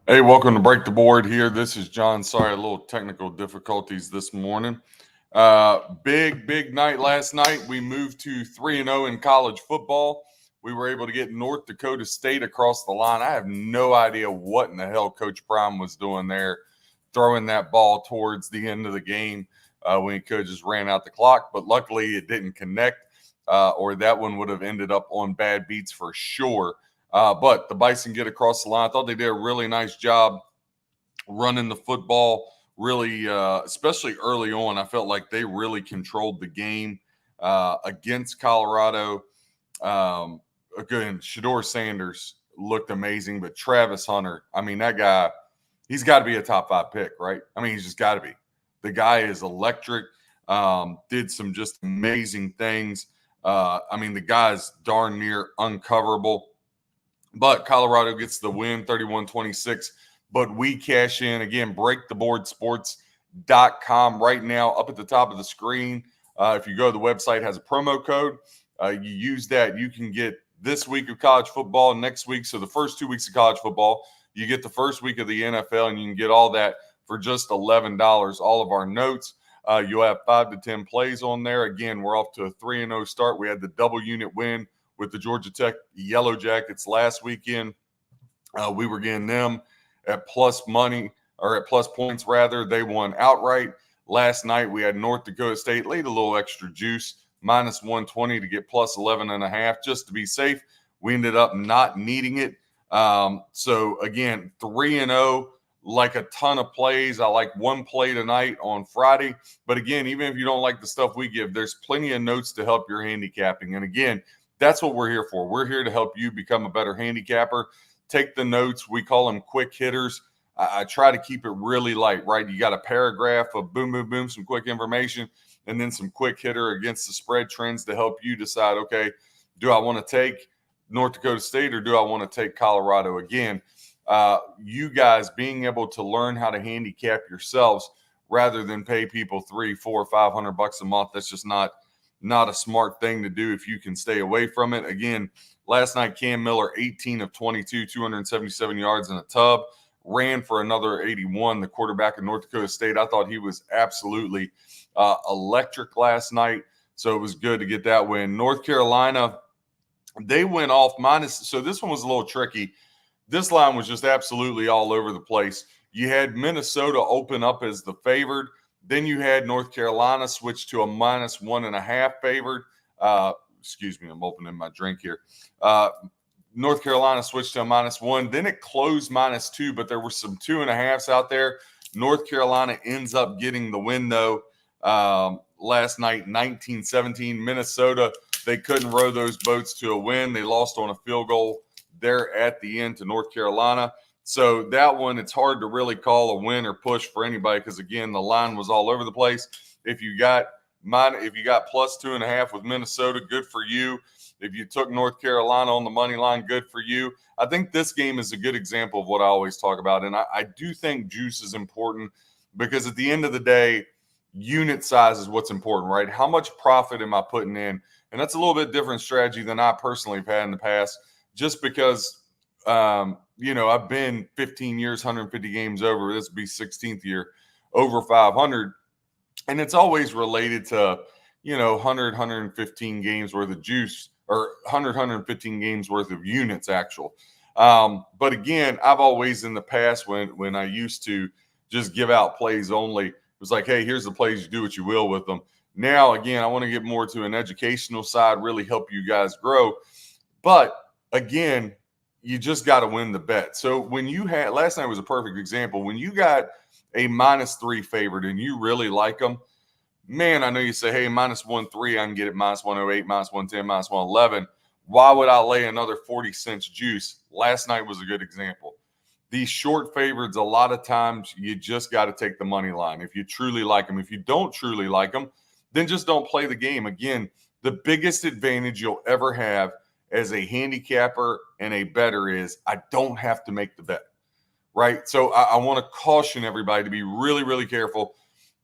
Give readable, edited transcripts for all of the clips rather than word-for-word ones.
Hey, welcome to Break the Board here. This is John. Sorry, a little technical difficulties this morning. Big night last night. We moved to 3-0 in college football. We were able to get North Dakota State across the line. I have no idea what in the hell Coach Prime was doing there, throwing that ball towards the end of the game when he could have just ran out the clock. But luckily, it didn't connect, or that one would have ended up on bad beats for sure. But the Bison get across the line. I thought they did a really nice job running the football, really, especially early on. I felt like they really controlled the game against Colorado. Again, Shador Sanders looked amazing, but Travis Hunter, I mean, that guy, he's got to be a top 5 pick, right? I mean, he's just got to be. The guy is electric, did some just amazing things. I mean, the guy's darn near uncoverable. But Colorado gets the win 31-26. But we cash in again, breaktheboardsports.com right now up at the top of the screen. If you go to the website, has a promo code. You use that, you can get this week of college football, next week. So the first 2 weeks of college football, you get the first week of the NFL, and you can get all that for just $11. All of our notes. You'll have 5 to 10 plays on there. Again, we're off to a 3-0 start. We had the double unit win with the Georgia Tech Yellow Jackets last weekend. We were getting them at plus money, or at plus points rather. They won outright. Last night we had North Dakota State laid a little extra juice, minus 120 to get plus 11.5 just to be safe. We ended up not needing it. So again, 3-0, like a ton of plays. I like one play tonight on Friday. But again, even if you don't like the stuff we give, there's plenty of notes to help your handicapping. And again, that's what we're here for. We're here to help you become a better handicapper. Take the notes. We call them quick hitters. I try to keep it really light, right? You got a paragraph of boom, boom, boom, some quick information, and then some quick hitter against the spread trends to help you decide, okay, do I want to take North Dakota State or do I want to take Colorado? Again, you guys being able to learn how to handicap yourselves rather than pay people $300, $400, $500 a month. That's just not a smart thing to do if you can stay away from it. Again, last night, Cam Miller, 18 of 22, 277 yards in a tub, ran for another 81, the quarterback of North Dakota State. I thought he was absolutely electric last night, so it was good to get that win. North Carolina, they went off minus. So this one was a little tricky. This line was just absolutely all over the place. You had Minnesota open up as the favored. Then you had North Carolina switch to a minus 1.5 favored. Excuse me, I'm opening my drink here. North Carolina switched to a minus 1. Then it closed minus 2, but there were some 2.5s out there. North Carolina ends up getting the win, though, last night, 19-17. Minnesota, they couldn't row those boats to a win. They lost on a field goal there at the end to North Carolina. So that one, it's hard to really call a win or push for anybody because, again, the line was all over the place. If you got plus 2.5 with Minnesota, good for you. If you took North Carolina on the money line, good for you. I think this game is a good example of what I always talk about. And I do think juice is important because at the end of the day, unit size is what's important, right? How much profit am I putting in? And that's a little bit different strategy than I personally have had in the past, just because I've been 15 years, 150 games over. This will be 16th year, over 500. And it's always related to, 100, 115 games worth of juice, or 100, 115 games worth of units actual. But again, I've always in the past when I used to just give out plays only, it was like, hey, here's the plays, you do what you will with them. Now, again, I want to get more to an educational side, really help you guys grow. But again, you just got to win the bet. So when you had, last night was a perfect example. When you got a -3 favorite and you really like them, man, I know you say, hey, -1.3, I can get it -108, -110, -111. Why would I lay another 40 cents juice? Last night was a good example. These short favorites, a lot of times you just got to take the money line if you truly like them. If you don't truly like them, then just don't play the game. Again, the biggest advantage you'll ever have as a handicapper and a bettor is I don't have to make the bet, right? So I want to caution everybody to be really, really careful.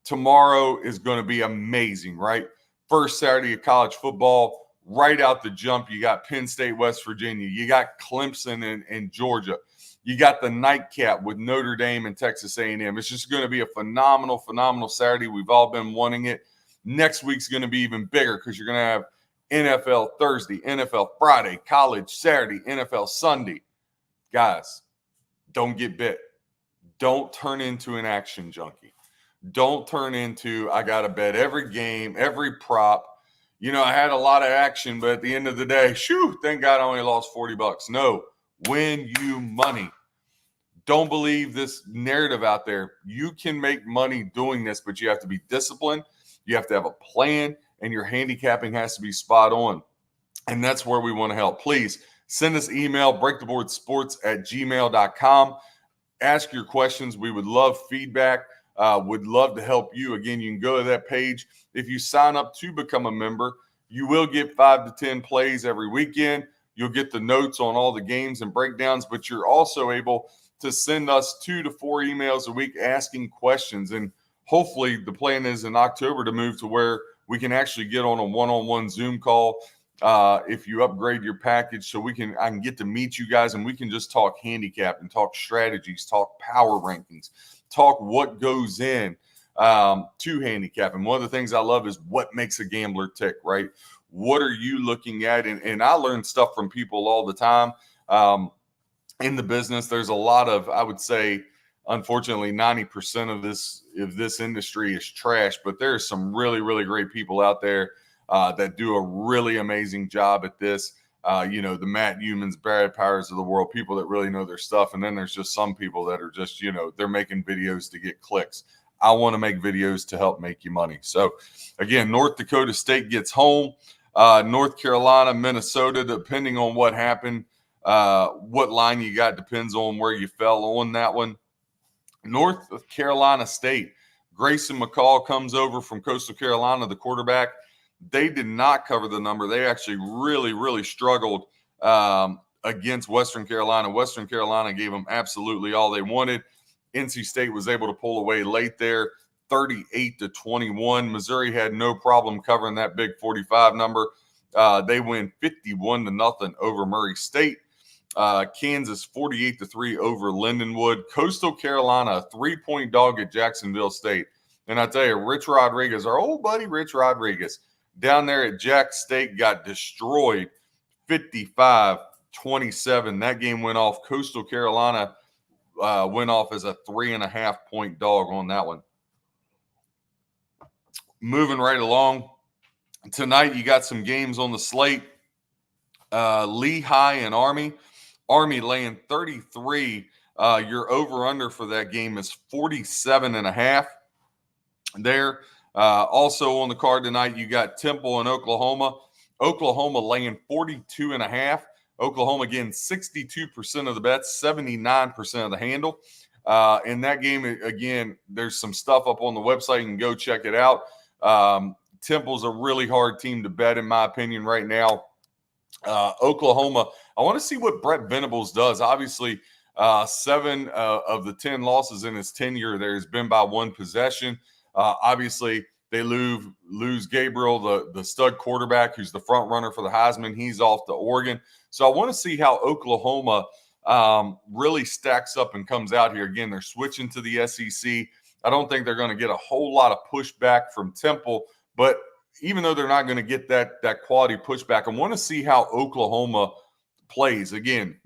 Tomorrow is going to be amazing, right? First Saturday of college football, right out the jump. You got Penn State, West Virginia. You got Clemson and Georgia. You got the nightcap with Notre Dame and Texas A&M. It's just going to be a phenomenal, phenomenal Saturday. We've all been wanting it. Next week's going to be even bigger because you're going to have NFL Thursday, NFL Friday, college Saturday, NFL Sunday. Guys, don't get bit. Don't turn into an action junkie. Don't turn into, I got to bet every game, every prop. I had a lot of action, but at the end of the day, thank God I only lost $40. No, win you money. Don't believe this narrative out there. You can make money doing this, but you have to be disciplined. You have to have a plan, and your handicapping has to be spot on. And that's where we want to help. Please send us email, breaktheboardsports@gmail.com. Ask your questions. We would love feedback. Would love to help you. Again, you can go to that page. If you sign up to become a member, you will get 5 to 10 plays every weekend. You'll get the notes on all the games and breakdowns, but you're also able to send us 2 to 4 emails a week asking questions. And hopefully the plan is in October to move to where we can actually get on a one-on-one Zoom call if you upgrade your package, so I can get to meet you guys and we can just talk handicap and talk strategies, talk power rankings, talk what goes in to handicap. And one of the things I love is what makes a gambler tick, right? What are you looking at? And I learn stuff from people all the time in the business. There's a lot of, I would say, unfortunately, 90% of this industry is trash, but there's some really, really great people out there that do a really amazing job at this. The Matt Humans, Brad Powers of the world, people that really know their stuff. And then there's just some people that are just, they're making videos to get clicks. I want to make videos to help make you money. So again, North Dakota State gets home. North Carolina, Minnesota, depending on what happened, what line you got depends on where you fell on that one. North Carolina State, Grayson McCall comes over from Coastal Carolina, the quarterback. They did not cover the number. They actually really, really struggled against Western Carolina. Western Carolina gave them absolutely all they wanted. NC State was able to pull away late there, 38-21. Missouri had no problem covering that big 45 number. They win 51-0 over Murray State. Kansas 48-3 over Lindenwood. Coastal Carolina, a 3-point dog at Jacksonville State. And I tell you, Rich Rodriguez, our old buddy Rich Rodriguez, down there at Jack State got destroyed 55-27. That game went off. Coastal Carolina went off as a 3.5-point dog on that one. Moving right along. Tonight, you got some games on the slate. Lehigh and Army. Army laying 33. Your over-under for that game is 47.5 there. Also on the card tonight, you got Temple and Oklahoma. Oklahoma laying 42.5. Oklahoma, again, 62% of the bets, 79% of the handle. In that game, again, there's some stuff up on the website. You can go check it out. Temple's a really hard team to bet, in my opinion, right now. Oklahoma, I want to see what Brett Venables does. Obviously, 7 of the 10 losses in his tenure there has been by one possession. Obviously, they lose Gabriel, the stud quarterback, who's the front runner for the Heisman. He's off to Oregon. So I want to see how Oklahoma really stacks up and comes out here. Again, they're switching to the SEC. I don't think they're going to get a whole lot of pushback from Temple, but even though they're not going to get that quality pushback, I want to see how Oklahoma plays. Again,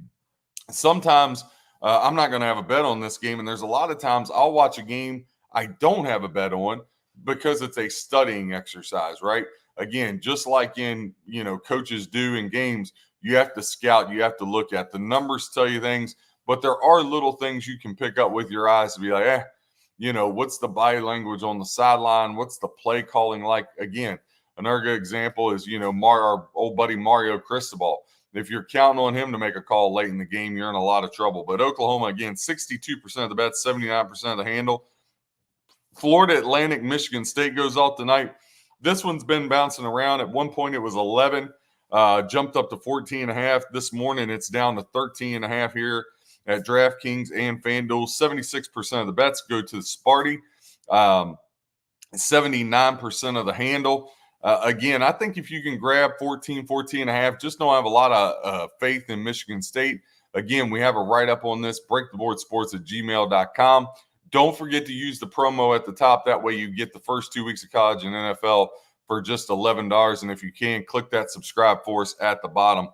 sometimes I'm not going to have a bet on this game, and there's a lot of times I'll watch a game I don't have a bet on because it's a studying exercise, right? Again, just like in, coaches do in games, you have to scout, you have to look at the numbers, tell you things, but there are little things you can pick up with your eyes to be like, what's the body language on the sideline? What's the play calling like? Again, another good example is, our old buddy Mario Cristobal. If you're counting on him to make a call late in the game, you're in a lot of trouble. But Oklahoma, again, 62% of the bets, 79% of the handle. Florida Atlantic, Michigan State goes off tonight. This one's been bouncing around. At one point, it was 11, jumped up to 14.5. This morning, it's down to 13.5 here at DraftKings and FanDuel. 76% of the bets go to the Sparty. 79% of the handle. Again, I think if you can grab 14.5, just don't have a lot of faith in Michigan State. Again, we have a write-up on this, breaktheboardsports@gmail.com. Don't forget to use the promo at the top. That way you get the first 2 weeks of college and NFL for just $11. And if you can, click that subscribe for us at the bottom.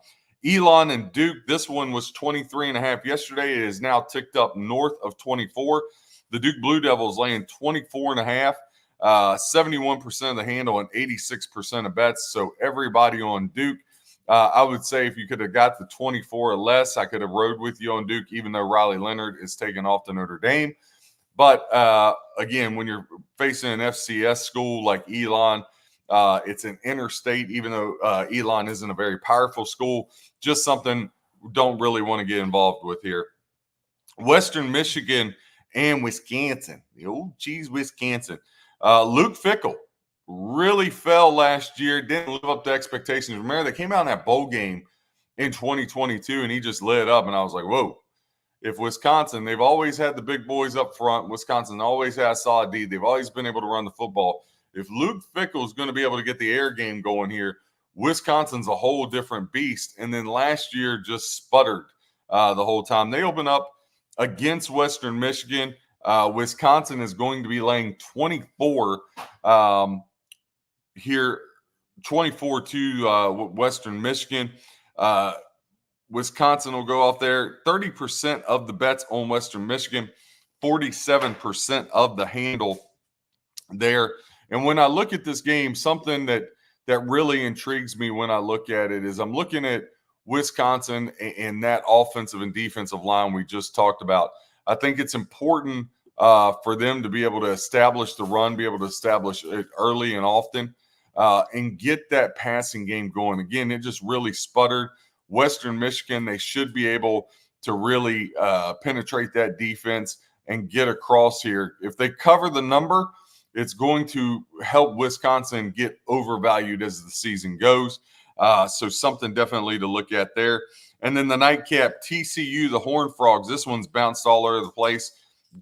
Elon and Duke, this one was 23.5 yesterday. It is now ticked up north of 24. The Duke Blue Devils laying 24.5, 71% of the handle and 86% of bets. So everybody on Duke. I would say if you could have got the 24 or less, I could have rode with you on Duke, even though Riley Leonard is taking off to Notre Dame. But again, when you're facing an FCS school like Elon, it's an interstate, even though Elon isn't a very powerful school, just something we don't really want to get involved with here. Western Michigan and Wisconsin, the old cheese Wisconsin. Luke Fickell really fell last year, didn't live up to expectations. Remember, they came out in that bowl game in 2022, and he just lit up, and I was like, whoa. If Wisconsin, they've always had the big boys up front. Wisconsin always has solid D. They've always been able to run the football. If Luke Fickell is going to be able to get the air game going here, Wisconsin's a whole different beast. And then last year just sputtered the whole time. They open up against Western Michigan. Wisconsin is going to be laying 24 here, 24 to Western Michigan. Wisconsin will go off there. 30% of the bets on Western Michigan, 47% of the handle there. And when I look at this game, something that really intrigues me when I look at it is I'm looking at Wisconsin and that offensive and defensive line we just talked about. I think it's important for them to be able to establish the run, be able to establish it early and often, and get that passing game going. Again, it just really sputtered. Western Michigan, they should be able to really penetrate that defense and get across here. If they cover the number, it's going to help Wisconsin get overvalued as the season goes. So something definitely to look at there. And then the nightcap, TCU, the Horned Frogs. This one's bounced all over the place.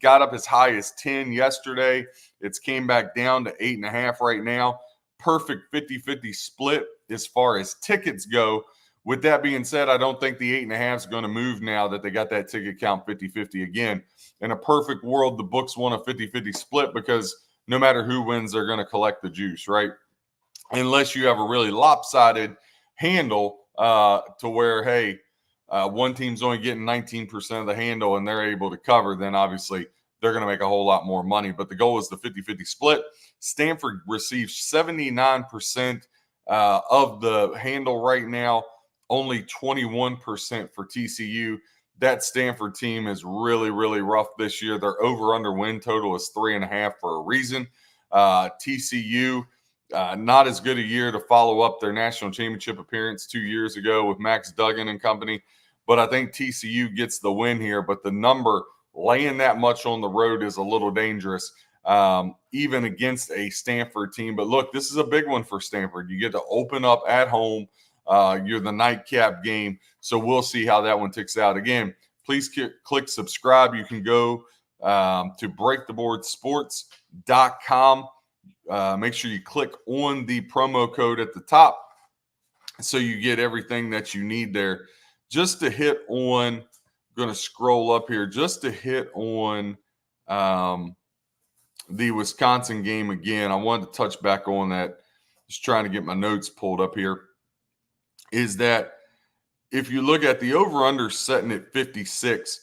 Got up as high as 10 yesterday. It's came back down to 8.5 right now. Perfect 50-50 split as far as tickets go. With that being said, I don't think the 8.5 is going to move now that they got that ticket count 50-50 again. In a perfect world, the books want a 50-50 split because no matter who wins, they're going to collect the juice, right? Unless you have a really lopsided handle to where, hey, one team's only getting 19% of the handle and they're able to cover, then obviously they're going to make a whole lot more money. But the goal is the 50-50 split. Stanford receives 79% of the handle right now, only 21% for TCU. That Stanford team is really, really rough this year. Their over-under win total is 3.5 for a reason. TCU, not as good a year to follow up their national championship appearance 2 years ago with Max Duggan and company. But I think TCU gets the win here. But the number laying that much on the road is a little dangerous, even against a Stanford team. But look, this is a big one for Stanford. You get to open up at home. You're the nightcap game. So we'll see how that one ticks out. Again, please click subscribe. You can go to breaktheboardsports.com. Make sure you click on the promo code at the top so you get everything that you need there. Just to hit on, I'm going to scroll up here, just to hit on the Wisconsin game again. I wanted to touch back on that. Just trying to get my notes pulled up here. Is that if you look at the over-under setting at 56,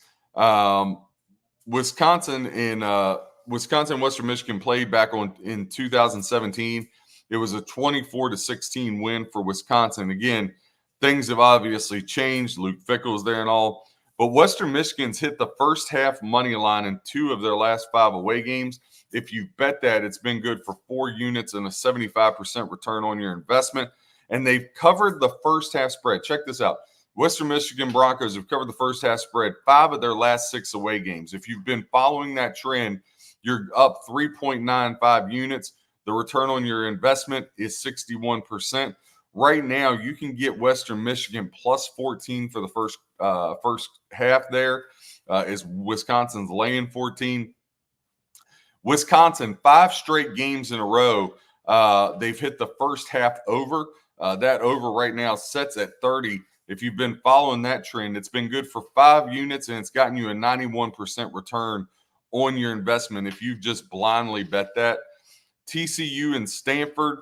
Wisconsin and Western Michigan played back in 2017. It was a 24-16 win for Wisconsin. Again, things have obviously changed. Luke Fickell's there and all. But Western Michigan's hit the first half money line in 2 of their last 5 away games. If you bet that, it's been good for 4 units and a 75% return on your investment. And they've covered the first half spread. Check this out. Western Michigan Broncos have covered the first half spread 5 of their last 6 away games. If you've been following that trend, you're up 3.95 units. The return on your investment is 61%. Right now, you can get Western Michigan plus 14 for the first half there. Is Wisconsin's laying 14. Wisconsin, 5 straight games in a row. They've hit the first half over. That over right now sets at 30. If you've been following that trend, it's been good for 5 units, and it's gotten you a 91% return on your investment if you just blindly bet that. TCU and Stanford.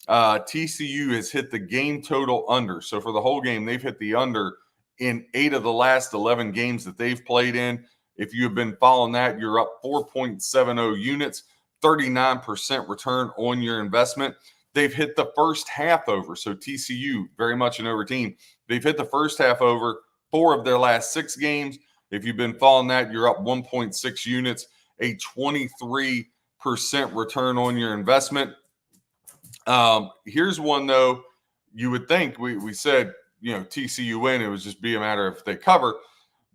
TCU has hit the game total under. So for the whole game, they've hit the under in 8 of the last 11 games that they've played in. If you have been following that, you're up 4.70 units, 39% return on your investment. They've hit the first half over. So TCU, very much an over team. They've hit the first half over 4 of their last 6 games. If you've been following that, you're up 1.6 units, a 23% return on your investment. Here's one, though. You would think we said, TCU win. It would just be a matter of if they cover.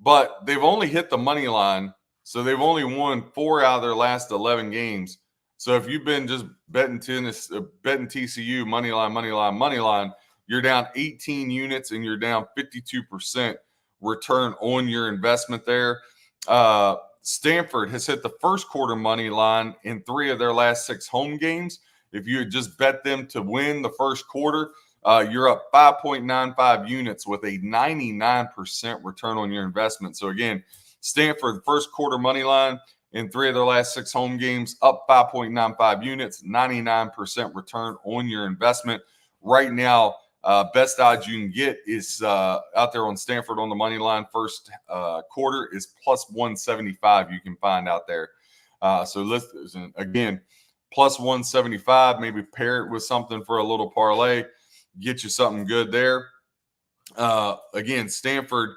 But they've only hit the money line. So they've only won 4 out of their last 11 games. So if you've been just betting TCU, money line, you're down 18 units and you're down 52% return on your investment there. Stanford has hit the first quarter money line in 3 of their last 6 home games. If you had just bet them to win the first quarter, you're up 5.95 units with a 99% return on your investment. So again, Stanford, first quarter money line in 3 of their last 6 home games, up 5.95 units, 99% return on your investment. Right now, best odds you can get is out there on Stanford on the money line first quarter is plus 175 you can find out there. So listen, again, plus 175, maybe pair it with something for a little parlay, get you something good there. Again, Stanford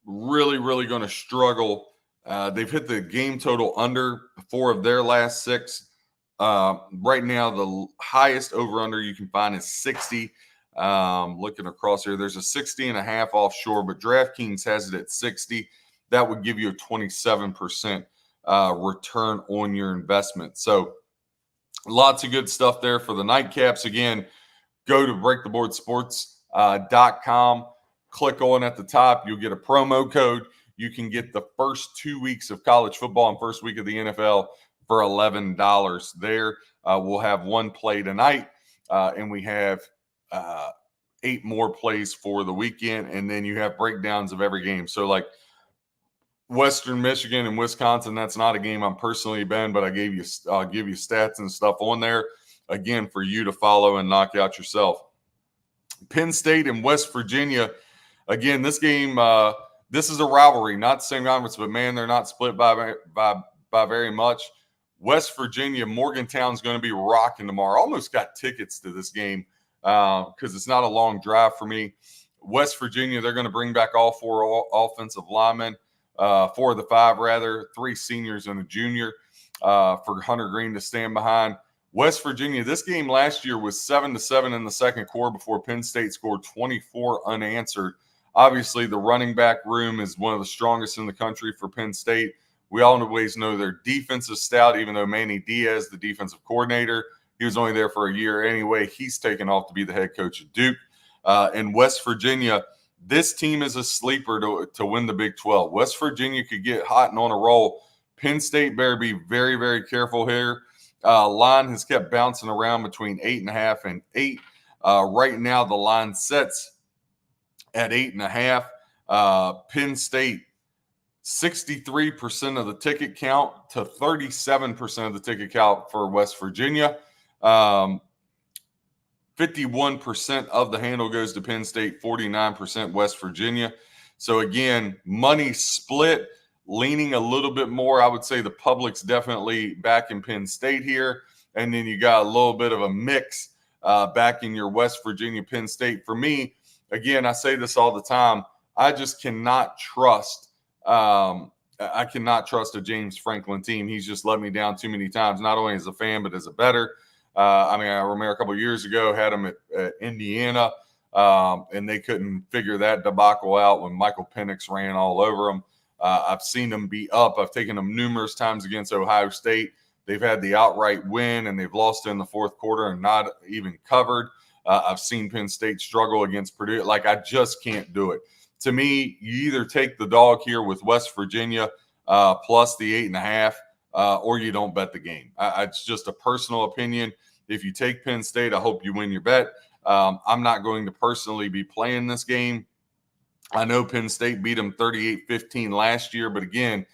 really, really going to struggle. They've hit the game total under 4 of their last 6. Right now, the highest over-under you can find is 60. Looking across here, there's a 60.5 offshore, but DraftKings has it at 60. That would give you a 27% return on your investment. So lots of good stuff there for the nightcaps. Again, go to breaktheboardsports.com. Click on at the top. You'll get a promo code. You can get the first 2 weeks of college football and first week of the NFL for $11 there. We'll have 1 play tonight, and we have 8 more plays for the weekend, and then you have breakdowns of every game. So like Western Michigan and Wisconsin, that's not a game I'm personally been, but I'll give you stats and stuff on there, again, for you to follow and knock out yourself. Penn State and West Virginia, again, this game, this is a rivalry, not the same conference, but man, they're not split by very much. West Virginia, Morgantown's going to be rocking tomorrow. Almost got tickets to this game because it's not a long drive for me. West Virginia, they're going to bring back all 4 offensive linemen, 4 of the 5 rather, 3 seniors and a junior for Hunter Green to stand behind. West Virginia, this game last year was 7-7 in the second quarter before Penn State scored 24 unanswered. Obviously, the running back room is one of the strongest in the country for Penn State. We always know their defense is stout, even though Manny Diaz, the defensive coordinator, he was only there for a year anyway. He's taken off to be the head coach of Duke. And West Virginia, this team is a sleeper to win the Big 12. West Virginia could get hot and on a roll. Penn State better be very, very careful here. Line has kept bouncing around between 8.5 and 8. Right now, the line sets at 8.5. Penn State, 63% of the ticket count to 37% of the ticket count for West Virginia. 51% of the handle goes to Penn State, 49% West Virginia. So again, money split, leaning a little bit more. I would say the public's definitely back in Penn State here. And then you got a little bit of a mix back in your West Virginia, Penn State. For me, again, I say this all the time, I just cannot trust I cannot trust a James Franklin team. He's just let me down too many times, not only as a fan, but as a bettor. I remember a couple of years ago, had him at Indiana, and they couldn't figure that debacle out when Michael Penix ran all over them. I've seen them be up. I've taken them numerous times against Ohio State. They've had the outright win, and they've lost in the fourth quarter and not even covered. I've seen Penn State struggle against Purdue. Like, I just can't do it. To me, you either take the dog here with West Virginia plus the 8.5, or you don't bet the game. It's just a personal opinion. If you take Penn State, I hope you win your bet. I'm not going to personally be playing this game. I know Penn State beat them 38-15 last year, but again,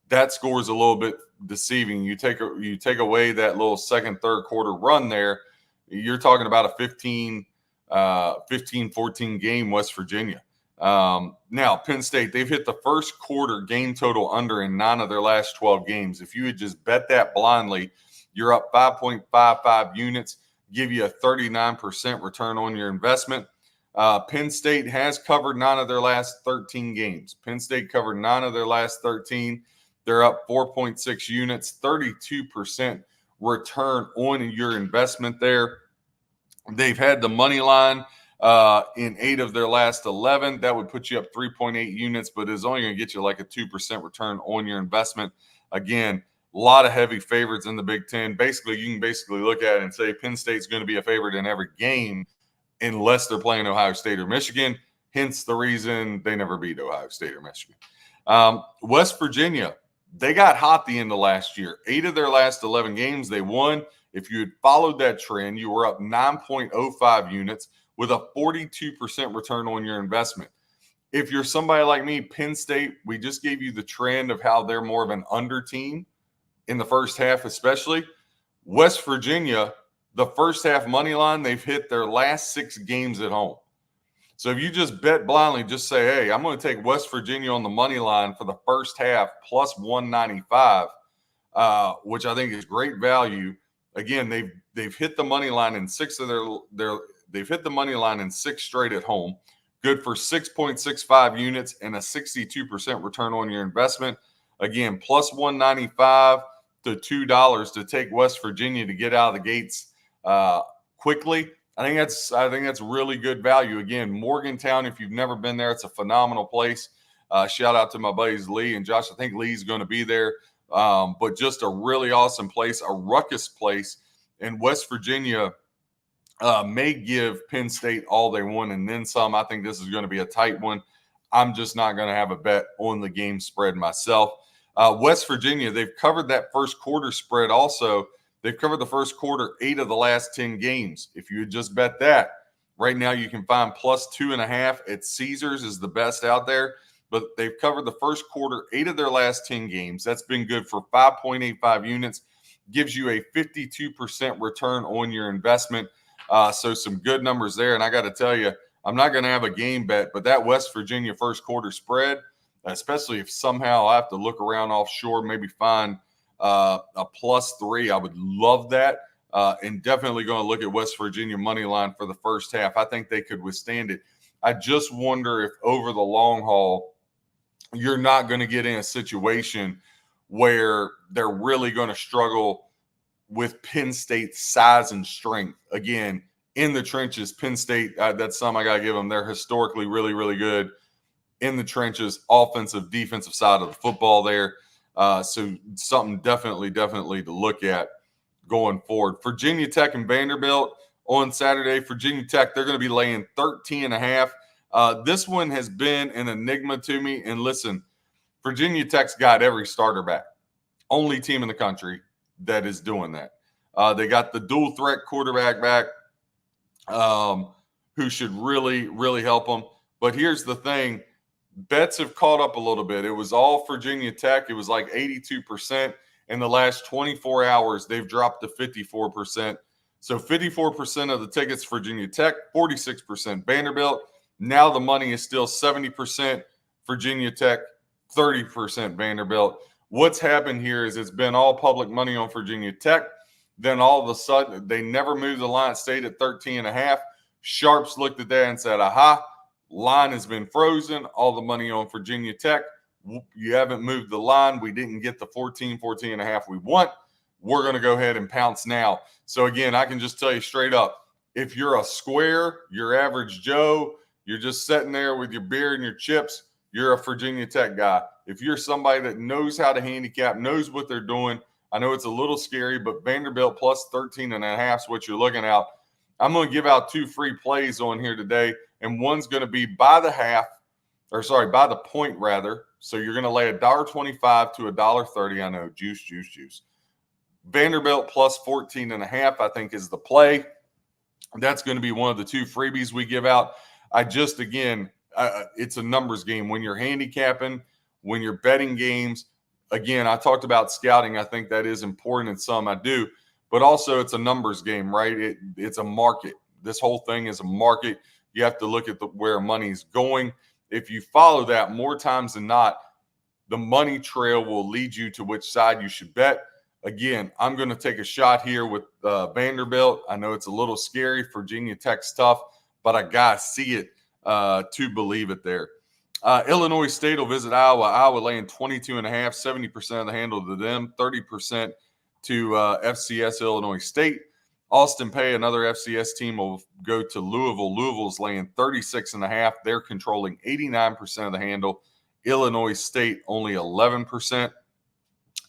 that score is a little bit deceiving. You take away that little second, third quarter run there, you're talking about a 15-14 game West Virginia. Now, Penn State, they've hit the first quarter game total under in 9 of their last 12 games. If you had just bet that blindly, you're up 5.55 units, give you a 39% return on your investment. Penn State has covered 9 of their last 13 games. Penn State covered 9 of their last 13. They're up 4.6 units, 32% return on your investment there. They've had the money line in 8 of their last 11. That would put you up 3.8 units, but it's only going to get you like a 2% return on your investment. Again, a lot of heavy favorites in the Big Ten. Basically, you can look at it and say Penn State's going to be a favorite in every game unless they're playing Ohio State or Michigan, hence the reason they never beat Ohio State or Michigan. West Virginia, they got hot the end of last year. 8 of their last 11 games, they won. If you had followed that trend, you were up 9.05 units with a 42% return on your investment. If you're somebody like me, Penn State, we just gave you the trend of how they're more of an under team in the first half especially. West Virginia, the first half money line, they've hit their last 6 games at home. So if you just bet blindly, just say, hey, I'm going to take West Virginia on the money line for the first half plus 195, which I think is great value. Again, they've hit the money line in 6 of they've hit the money line in 6 straight at home. Good for 6.65 units and a 62% return on your investment. Again, plus 195 to $2 to take West Virginia to get out of the gates quickly. I think that's really good value. Again, Morgantown, if you've never been there, it's a phenomenal place. Shout out to my buddies Lee and Josh. I think Lee's going to be there. But just a really awesome place, a ruckus place. And West Virginia may give Penn State all they want and then some. I think this is going to be a tight one. I'm just not going to have a bet on the game spread myself. West Virginia, they've covered that first quarter spread also. They've covered the first quarter 8 of the last 10 games. If you had just bet that, right now you can find plus 2.5 at Caesars is the best out there. But they've covered the first quarter 8 of their last 10 games. That's been good for 5.85 units. Gives you a 52% return on your investment. So some good numbers there. And I got to tell you, I'm not going to have a game bet, but that West Virginia first quarter spread, especially if somehow I have to look around offshore, maybe find a +3. I would love that. And definitely going to look at West Virginia money line for the first half. I think they could withstand it. I just wonder if over the long haul, you're not going to get in a situation where they're really going to struggle with Penn State's size and strength. Again, in the trenches, Penn State, that's something I got to give them. They're historically really, really good in the trenches, offensive, defensive side of the football there. So something definitely to look at going forward. Virginia Tech and Vanderbilt on Saturday. Virginia Tech, they're going to be laying 13.5. This one has been an enigma to me. And listen, Virginia Tech's got every starter back. Only team in the country that is doing that. They got the dual threat quarterback back who should really, really help them. But here's the thing. Bets have caught up a little bit. It was all Virginia Tech. It was like 82%. In the last 24 hours, they've dropped to 54%. So 54% of the tickets, Virginia Tech, 46% Vanderbilt. Now the money is still 70% Virginia Tech, 30% Vanderbilt. What's happened here is it's been all public money on Virginia Tech. Then all of a sudden, they never moved the line. It stayed at 13.5. Sharps looked at that and said, aha, line has been frozen. All the money on Virginia Tech. You haven't moved the line. We didn't get the 14.5 we want. We're going to go ahead and pounce now. So, again, I can just tell you straight up, if you're a square, your average Joe, you're just sitting there with your beer and your chips, you're a Virginia Tech guy. If you're somebody that knows how to handicap, knows what they're doing, I know it's a little scary, but Vanderbilt plus 13.5 is what you're looking at. I'm going to give out 2 free plays on here today, and one's going to be by the point rather. So you're going to lay $1.25 to $1.30. I know, juice. Vanderbilt plus 14.5, I think, is the play. That's going to be one of the 2 freebies we give out. It's a numbers game. When you're handicapping, when you're betting games, again, I talked about scouting. I think that is important in some. I do. But also it's a numbers game, right? It's a market. This whole thing is a market. You have to look at where money's going. If you follow that, more times than not, the money trail will lead you to which side you should bet. Again, I'm going to take a shot here with Vanderbilt. I know it's a little scary. Virginia Tech's tough, but I got to see it to believe it there. Illinois State will visit Iowa. Iowa laying 22.5, 70% of the handle to them, 30% to FCS Illinois State. Austin Peay, another FCS team, will go to Louisville. Louisville's laying 36.5. They're controlling 89% of the handle. Illinois State only 11%.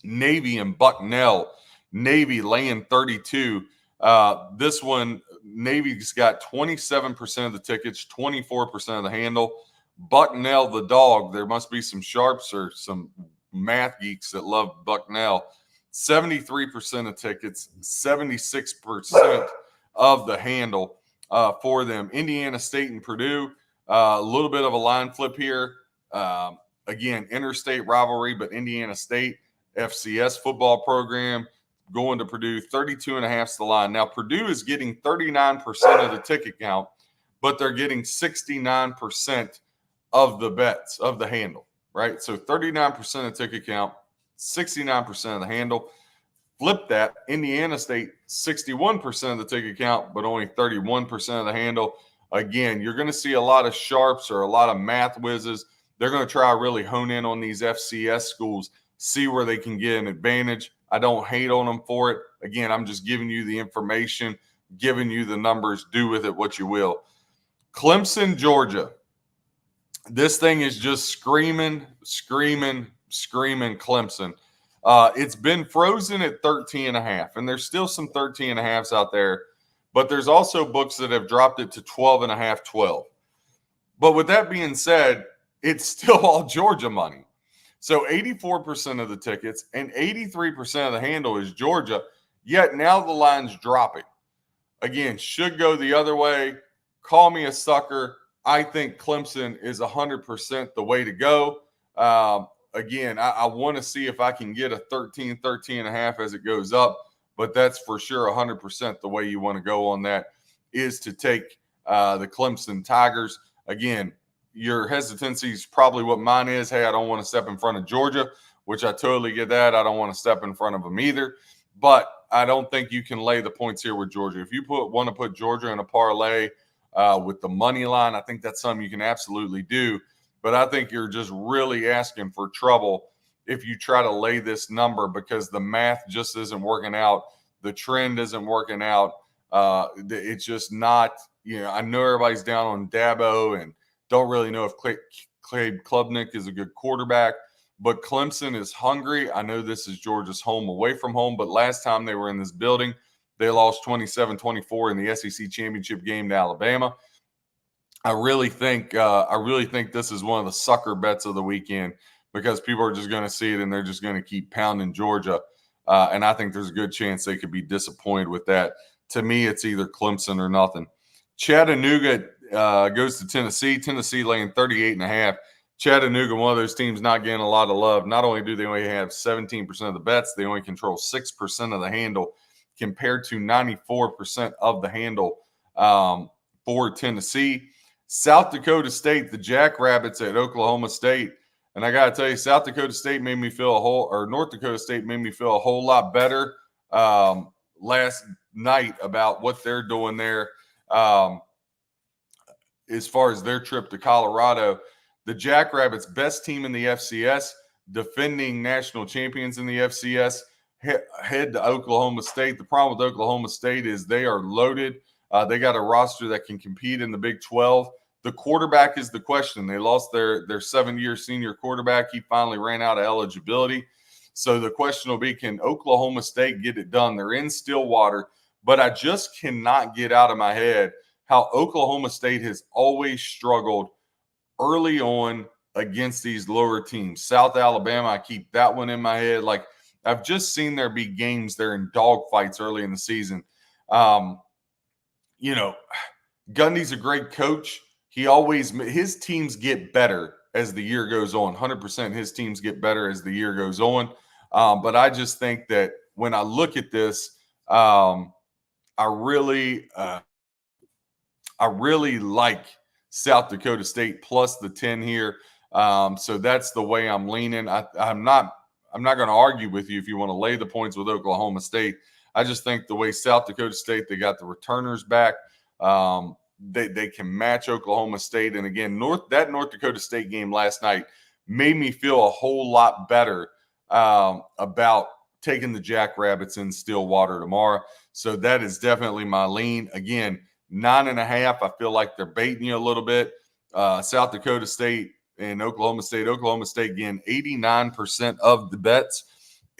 Navy and Bucknell. Navy laying 32. This one, Navy's got 27% of the tickets, 24% of the handle. Bucknell, the dog. There must be some sharps or some math geeks that love Bucknell. 73% of tickets, 76% of the handle for them. Indiana State and Purdue, a little bit of a line flip here. Again, interstate rivalry, but Indiana State, FCS football program, going to Purdue, 32.5 is the line. Now, Purdue is getting 39% of the ticket count, but they're getting 69% of the bets, of the handle, right? So 39% of ticket count, 69% of the handle. Flip that, Indiana State, 61% of the ticket count, but only 31% of the handle. Again, you're going to see a lot of sharps or a lot of math whizzes. They're going to try to really hone in on these FCS schools, see where they can get an advantage. I don't hate on them for it. Again, I'm just giving you the information, giving you the numbers. Do with it what you will. Clemson, Georgia. This thing is just screaming Clemson. It's been frozen at 13.5, and there's still some 13.5s out there, but there's also books that have dropped it to 12.5, 12. But with that being said, it's still all Georgia money. So 84% of the tickets and 83% of the handle is Georgia, yet now the line's dropping. Again, should go the other way. Call me a sucker. I think Clemson is 100% the way to go. Again, I want to see if I can get a 13.5 as it goes up, but that's for sure 100% the way you want to go on that is to take the Clemson Tigers. Again, your hesitancy is probably what mine is. Hey, I don't want to step in front of Georgia, which I totally get that. I don't want to step in front of them either, but I don't think you can lay the points here with Georgia. If you want to put Georgia in a parlay with the money line, I think that's something you can absolutely do. But I think you're just really asking for trouble if you try to lay this number because the math just isn't working out. The trend isn't working out. It's just not, I know everybody's down on Dabo and don't really know if Clay Klubnik is a good quarterback, but Clemson is hungry. I know this is Georgia's home away from home, but last time they were in this building, they lost 27-24 in the SEC championship game to Alabama. I really think this is one of the sucker bets of the weekend because people are just going to see it and they're just going to keep pounding Georgia. And I think there's a good chance they could be disappointed with that. To me, it's either Clemson or nothing. Chattanooga goes to Tennessee. Tennessee laying 38.5. Chattanooga, one of those teams not getting a lot of love. Not only do they only have 17% of the bets, they only control 6% of the handle compared to 94% of the handle for Tennessee. South Dakota State, the Jackrabbits at Oklahoma State. And I got to tell you, South Dakota State made me feel North Dakota State made me feel a whole lot better last night about what they're doing there as far as their trip to Colorado. The Jackrabbits, best team in the FCS, defending national champions in the FCS, head to Oklahoma State. The problem with Oklahoma State is they are loaded. They got a roster that can compete in the Big 12. The quarterback is the question. They lost their 7-year senior quarterback. He finally ran out of eligibility. So the question will be, can Oklahoma State get it done? They're in Stillwater, but I just cannot get out of my head how Oklahoma State has always struggled early on against these lower teams. South Alabama, I keep that one in my head. Like, I've just seen there be games there in dogfights early in the season. Gundy's a great coach. His teams get better as the year goes on. 100% his teams get better as the year goes on. But I just think that when I look at this, I really like South Dakota State plus the 10 here. So that's the way I'm leaning. I'm not going to argue with you if you want to lay the points with Oklahoma State. I just think the way South Dakota State, they got the returners back. They can match Oklahoma State. And again, North Dakota State game last night made me feel a whole lot better about taking the Jackrabbits in Stillwater tomorrow. So that is definitely my lean. Again, 9.5. I feel like they're baiting you a little bit. South Dakota State and Oklahoma State. Oklahoma State, again, 89% of the bets,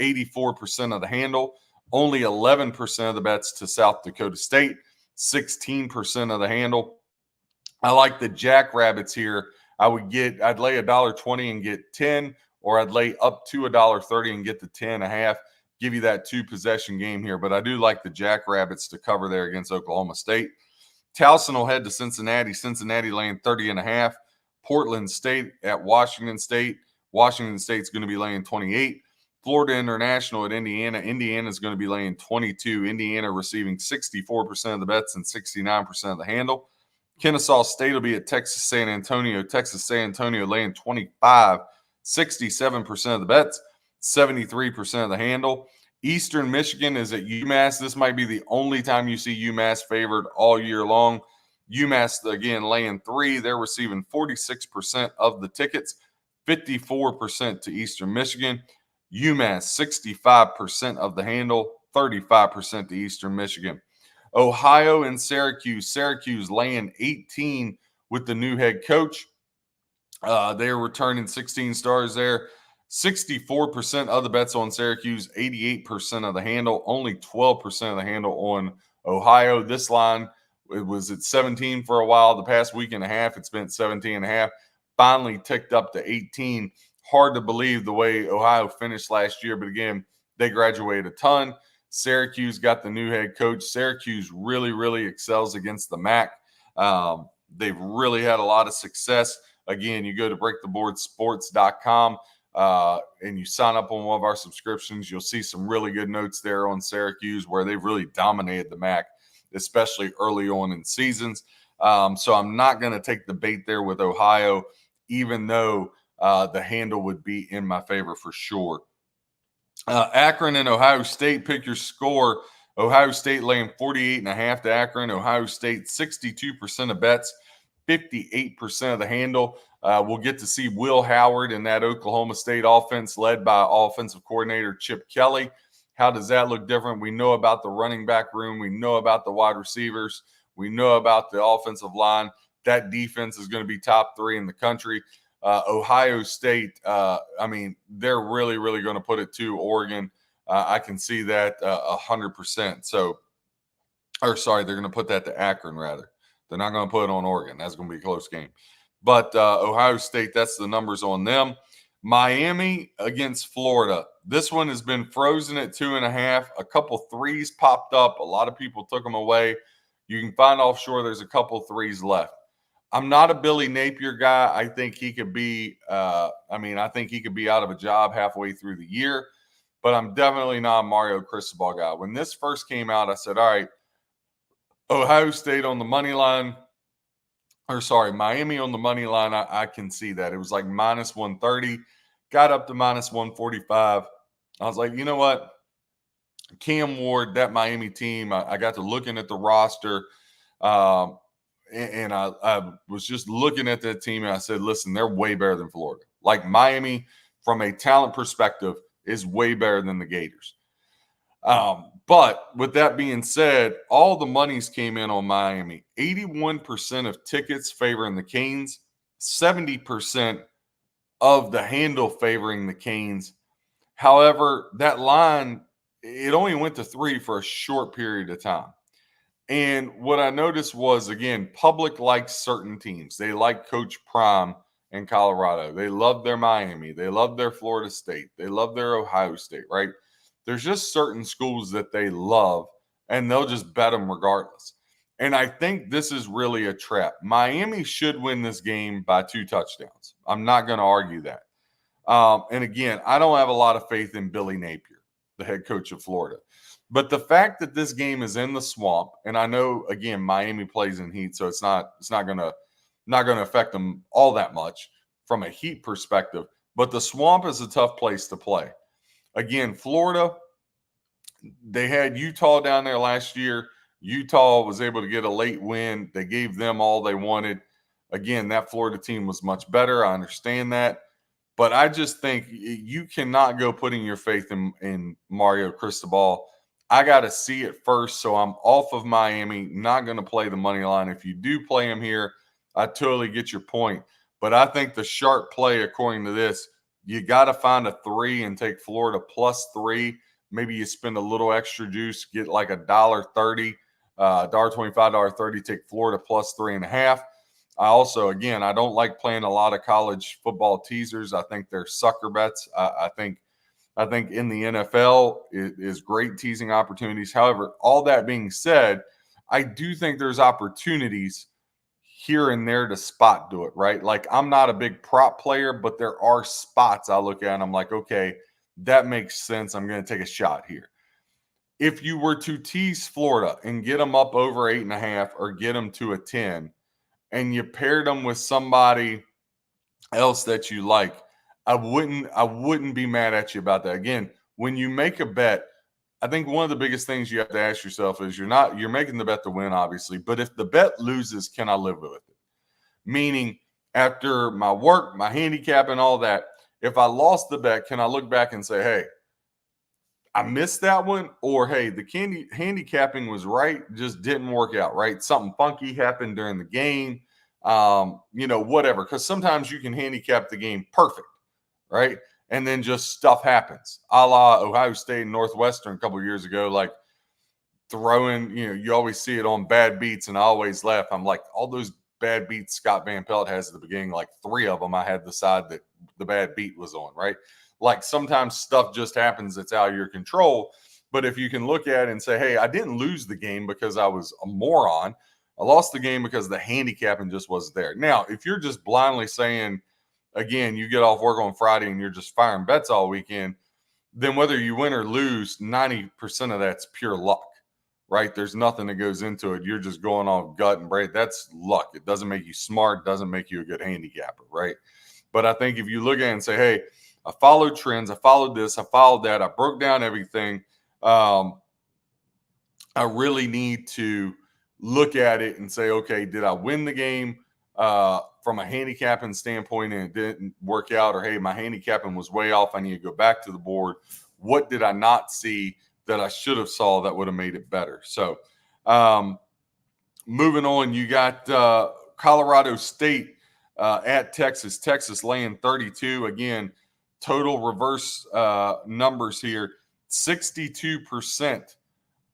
84% of the handle. Only 11% of the bets to South Dakota State, 16% of the handle. I like the Jackrabbits here. I'd lay $1.20 and get 10, or I'd lay up to $1.30 and get the 10.5. Give you that 2-possession game here. But I do like the Jackrabbits to cover there against Oklahoma State. Towson will head to Cincinnati. Cincinnati laying 30.5. Portland State at Washington State. Washington State's going to be laying 28. Florida International at Indiana. Indiana is going to be laying 22. Indiana receiving 64% of the bets and 69% of the handle. Kennesaw State will be at Texas San Antonio. Texas San Antonio laying 25. 67% of the bets, 73% of the handle. Eastern Michigan is at UMass. This might be the only time you see UMass favored all year long. UMass, again, laying 3. They're receiving 46% of the tickets, 54% to Eastern Michigan. UMass, 65% of the handle, 35% to Eastern Michigan. Ohio and Syracuse. Syracuse laying 18 with the new head coach. They're returning 16 stars there. 64% of the bets on Syracuse, 88% of the handle, only 12% of the handle on Ohio. This line, it was at 17 for a while. The past week and a half, it's been at 17.5. Finally ticked up to 18. Hard to believe the way Ohio finished last year, but again, they graduated a ton. Syracuse got the new head coach. Syracuse really, really excels against the MAC. They've really had a lot of success. Again, you go to breaktheboardsports.com and you sign up on one of our subscriptions. You'll see some really good notes there on Syracuse where they've really dominated the MAC, especially early on in seasons. So I'm not going to take the bait there with Ohio, even though the handle would be in my favor for sure. Akron and Ohio State, pick your score. Ohio State laying 48.5 to Akron. Ohio State, 62% of bets, 58% of the handle. We'll get to see Will Howard in that Oklahoma State offense led by offensive coordinator Chip Kelly. How does that look different? We know about the running back room. We know about the wide receivers. We know about the offensive line. That defense is going to be top 3 in the country. Ohio State, they're really, really going to put it to Oregon. I can see that 100%. They're going to put that to Akron, rather. They're not going to put it on Oregon. That's going to be a close game. But Ohio State, that's the numbers on them. Miami against Florida. This one has been frozen at 2.5. A couple threes popped up. A lot of people took them away. You can find offshore there's a couple threes left. I'm not a Billy Napier guy. I think he could be I think he could be out of a job halfway through the year. But I'm definitely not a Mario Cristobal guy. When this first came out, I said, all right, Ohio State on the money line. Miami on the money line, I can see that. It was like minus 130, got up to minus 145. I was like, you know what? Cam Ward, that Miami team, I got to looking at the roster, and I was just looking at that team, and I said, listen, they're way better than Florida. Like Miami, from a talent perspective, is way better than the Gators. But with that being said, all the monies came in on Miami. 81% of tickets favoring the Canes, 70% of the handle favoring the Canes. However, that line, it only went to 3 for a short period of time. And what I noticed was, again, public likes certain teams. They like Coach Prime in Colorado. They love their Miami. They love their Florida State. They love their Ohio State, right? There's just certain schools that they love, and they'll just bet them regardless. And I think this is really a trap. Miami should win this game by 2 touchdowns. I'm not going to argue that. And again, I don't have a lot of faith in Billy Napier, the head coach of Florida. But the fact that this game is in the swamp, and I know again Miami plays in heat, so it's not going to affect them all that much from a heat perspective. But the swamp is a tough place to play. Again, Florida, they had Utah down there last year. Utah was able to get a late win. They gave them all they wanted. Again, that Florida team was much better. I understand that. But I just think you cannot go putting your faith in Mario Cristobal. I got to see it first, so I'm off of Miami, not going to play the money line. If you do play him here, I totally get your point. But I think the sharp play, according to this, you got to find a 3 and take Florida +3. Maybe you spend a little extra juice, get like $1.30, $1.25, $1.30, take Florida +3.5. I also, again, I don't like playing a lot of college football teasers. I think they're sucker bets. I think in the NFL it is great teasing opportunities. However, all that being said, I do think there's opportunities here and there to spot do it, right? Like I'm not a big prop player, but there are spots I look at and I'm like, okay, that makes sense. I'm going to take a shot here. If you were to tease Florida and get them up over 8.5 or get them to a 10, and you paired them with somebody else that you like, I wouldn't be mad at you about that. Again, when you make a bet, I think one of the biggest things you have to ask yourself is you're making the bet to win, obviously, but if the bet loses, can I live with it? Meaning, after my work, my handicap, and all that, if I lost the bet, can I look back and say, hey, I missed that one, or hey, the handicapping was right, just didn't work out, right? Something funky happened during the game, whatever. Because sometimes you can handicap the game perfect, right? And then just stuff happens, a la Ohio State and Northwestern a couple of years ago, like throwing, you always see it on bad beats, and I always laugh. I'm like, all those bad beats Scott Van Pelt has at the beginning, like 3 of them, I had the side that the bad beat was on, right? Like sometimes stuff just happens that's out of your control. But if you can look at it and say, hey, I didn't lose the game because I was a moron. I lost the game because the handicapping just wasn't there. Now, if you're just blindly saying, again, you get off work on Friday and you're just firing bets all weekend, then whether you win or lose, 90% of that's pure luck, right? There's nothing that goes into it. You're just going off gut and brain. That's luck. It doesn't make you smart, doesn't make you a good handicapper, right? But I think if you look at it and say, hey, I followed trends, I followed this, I followed that, I broke down everything, I really need to look at it and say, okay, did I win the game from a handicapping standpoint and it didn't work out? Or, hey, my handicapping was way off, I need to go back to the board. What did I not see that I should have saw that would have made it better? So moving on, you got Colorado State at Texas. Texas laying 32. Again, total reverse numbers here. 62%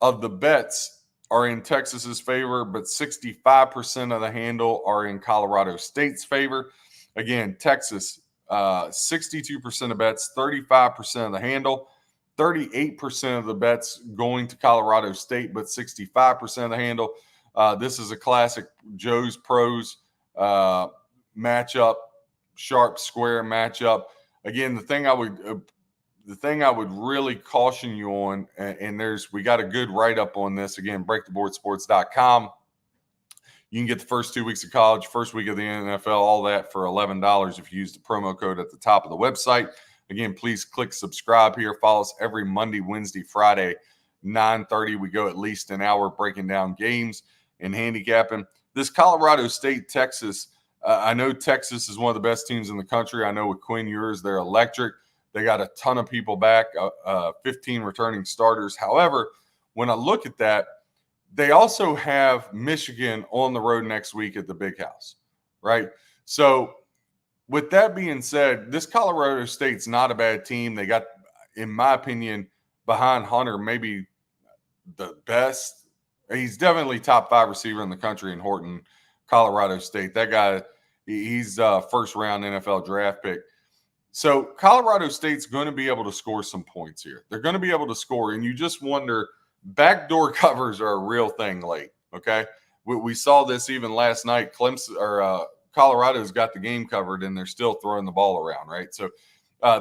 of the bets are in Texas's favor, but 65% of the handle are in Colorado State's favor. Again, Texas, 62% of bets, 35% of the handle, 38% of the bets going to Colorado State, but 65% of the handle. This is a classic Joe's Pros matchup, sharp square matchup. Again, the thing I would really caution you on, and we got a good write-up on this, again, breaktheboardsports.com. You can get the first 2 weeks of college, first week of the NFL, all that for $11 if you use the promo code at the top of the website. Again, please click subscribe here. Follow us every Monday, Wednesday, Friday, 9:30. We go at least an hour breaking down games and handicapping. This Colorado State, Texas, I know Texas is one of the best teams in the country. I know with Quinn Ewers, they're electric. They got a ton of people back, 15 returning starters. However, when I look at that, they also have Michigan on the road next week at the Big House, right? So with that being said, this Colorado State's not a bad team. They got, in my opinion, behind Hunter, maybe the best. He's definitely top 5 receiver in the country in Horton, Colorado State. That guy, he's first round NFL draft pick. So Colorado State's going to be able to score some points here. They're going to be able to score, and you just wonder, backdoor covers are a real thing late, okay? we saw this even last night. Clemson or Colorado's got the game covered, and they're still throwing the ball around, right? So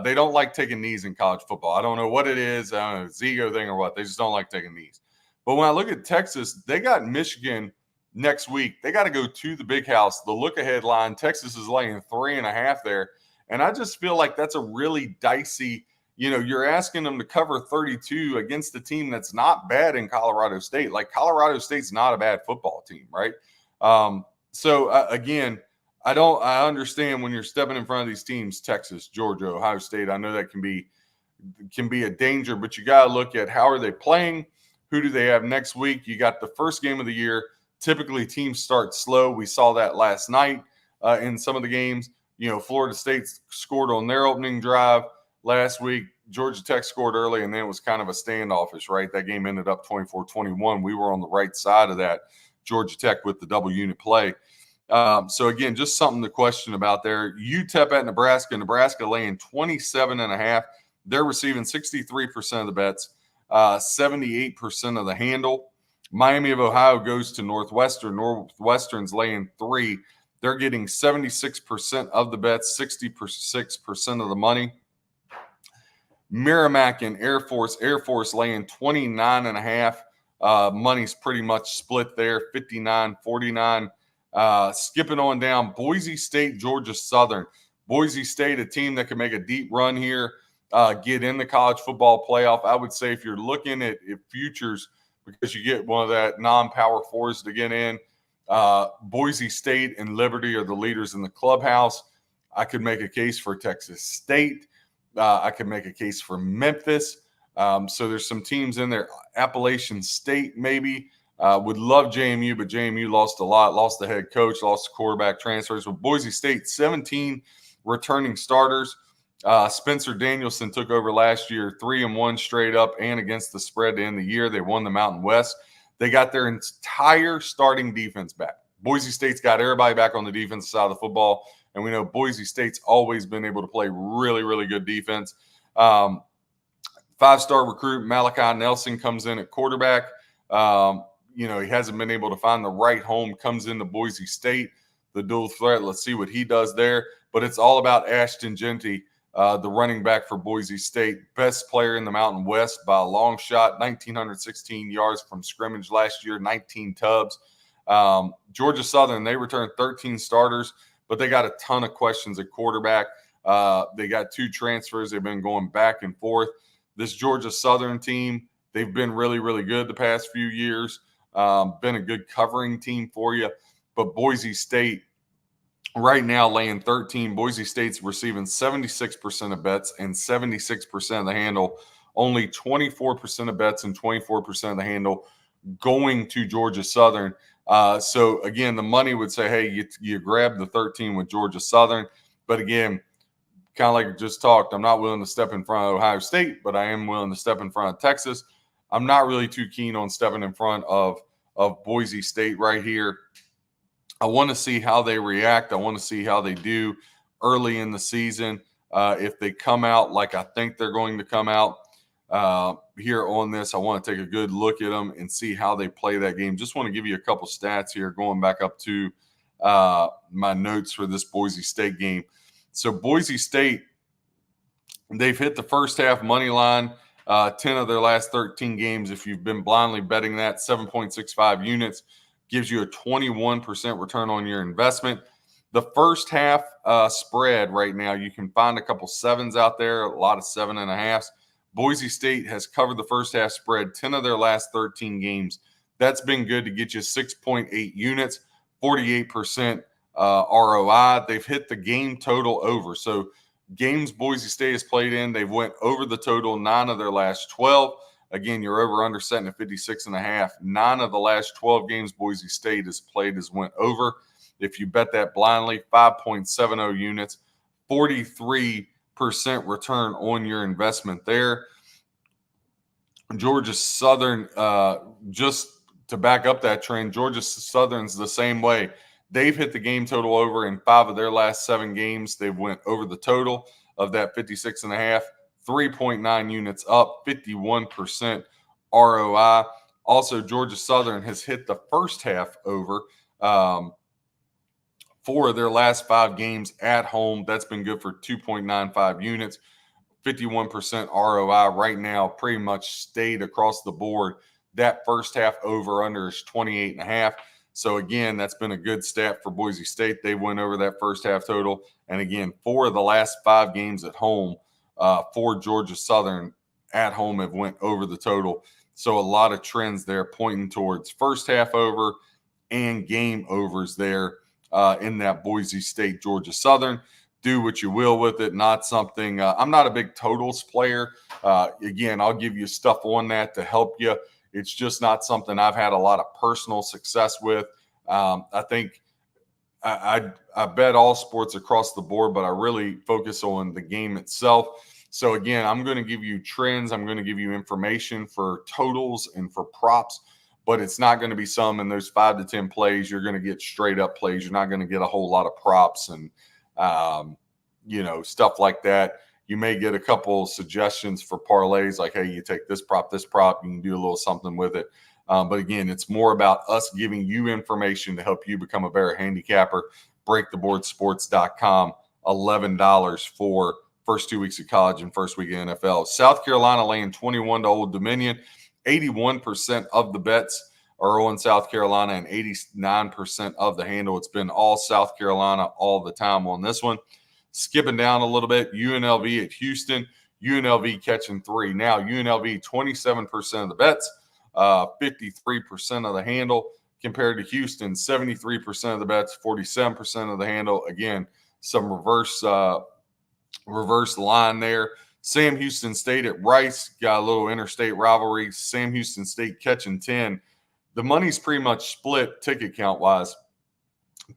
they don't like taking knees in college football. I don't know what it is. I don't know if it's ego thing or what. They just don't like taking knees. But when I look at Texas, they got Michigan next week. They got to go to the Big House. The look-ahead line, Texas is laying 3.5 there. And I just feel like that's a really dicey, you're asking them to cover 32 against a team that's not bad in Colorado State. Like, Colorado State's not a bad football team, right? Again, I understand when you're stepping in front of these teams, Texas, Georgia, Ohio State. I know that can be a danger, but you got to look at how are they playing? Who do they have next week? You got the first game of the year. Typically, teams start slow. We saw that last night in some of the games. Florida State scored on their opening drive last week. Georgia Tech scored early, and then it was kind of a standoffish, right? That game ended up 24-21. We were on the right side of that, Georgia Tech with the double unit play. So, again, just something to question about there. UTEP at Nebraska. Nebraska laying 27.5. They're receiving 63% of the bets, 78% of the handle. Miami of Ohio goes to Northwestern. Northwestern's laying 3. They're getting 76% of the bets, 66% of the money. Merrimack and Air Force laying 29.5. Money's pretty much split there, 59-49. Skipping on down, Boise State, Georgia Southern. Boise State, a team that can make a deep run here, get in the college football playoff. I would say if you're looking at futures, because you get one of that non-power fours to get in, Boise State and Liberty are the leaders in the clubhouse. I could make a case for Texas State. I could make a case for Memphis. So there's some teams in there. Appalachian State maybe. Would love JMU, but JMU lost a lot. Lost the head coach, lost the quarterback, transfers. With Boise State, 17 returning starters. Spencer Danielson took over last year, 3-1 straight up and against the spread to end the year. They won the Mountain West. They got their entire starting defense back. Boise State's got everybody back on the defensive side of the football, and we know Boise State's always been able to play really, really good defense. 5-star recruit Malachi Nelson comes in at quarterback. He hasn't been able to find the right home, comes into Boise State, the dual threat. Let's see what he does there. But it's all about Ashton Jeanty, the running back for Boise State, best player in the Mountain West by a long shot, 1,916 yards from scrimmage last year, 19 tubs. Georgia Southern, they returned 13 starters, but they got a ton of questions at quarterback. They got 2 transfers. They've been going back and forth. This Georgia Southern team, they've been really, really good the past few years. Been a good covering team for you. But Boise State, right now laying 13. Boise State's receiving 76% of bets and 76% of the handle. Only 24% of bets and 24% of the handle going to Georgia Southern. So, again, the money would say, hey, you grab the 13 with Georgia Southern. But, again, kind of like I just talked, I'm not willing to step in front of Ohio State, but I am willing to step in front of Texas. I'm not really too keen on stepping in front of Boise State right here. I want to see how they react. I want to see how they do early in the season. If they come out like I think they're going to come out here on this, I want to take a good look at them and see how they play that game. Just want to give you a couple stats here, going back up to my notes for this Boise State game. So Boise State, they've hit the first half money line 10 of their last 13 games. If you've been blindly betting that, 7.65 units gives you a 21% return on your investment. The first half spread right now, you can find a couple 7s out there, a lot of 7.5s. Boise State has covered the first half spread 10 of their last 13 games. That's been good to get you 6.8 units, 48% ROI. They've hit the game total over. So games Boise State has played in, they've went over the total 9 of their last 12. Again, your over-under setting at 56.5. 9 of the last 12 games Boise State has played has went over. If you bet that blindly, 5.70 units, 43% return on your investment there. Georgia Southern, just to back up that trend, Georgia Southern's the same way. They've hit the game total over in 5 of their last 7 games. They've went over the total of that 56.5, 3.9 units up, 51% ROI. Also, Georgia Southern has hit the first half over 4 of their last 5 games at home. That's been good for 2.95 units, 51% ROI right now, pretty much stayed across the board. That first half over under is 28.5. So again, that's been a good stat for Boise State. They went over that first half total. And again, 4 of the last 5 games at home for Georgia Southern at home have went over the total. So a lot of trends there pointing towards first half over and game overs there in that Boise State, Georgia Southern. Do what you will with it. Not something, I'm not a big totals player. Again, I'll give you stuff on that to help you. It's just not something I've had a lot of personal success with. I think I bet all sports across the board, but I really focus on the game itself. So again, I'm going to give you trends. I'm going to give you information for totals and for props, but it's not going to be some in those 5 to 10 plays. You're going to get straight up plays. You're not going to get a whole lot of props and, stuff like that. You may get a couple suggestions for parlays, like, hey, you take this prop, you can do a little something with it. But again, it's more about us giving you information to help you become a better handicapper. BreakTheBoardSports.com, $11 for first 2 weeks of college and first week of NFL. South Carolina laying 21 to Old Dominion. 81% of the bets are on South Carolina and 89% of the handle. It's been all South Carolina all the time on this one. Skipping down a little bit, UNLV at Houston. UNLV catching 3. Now, UNLV, 27% of the bets, 53% of the handle, compared to Houston, 73% of the bets, 47% of the handle. Again, some reverse line there. Sam Houston State at Rice, got a little interstate rivalry. Sam Houston State catching 10. The money's pretty much split ticket count-wise.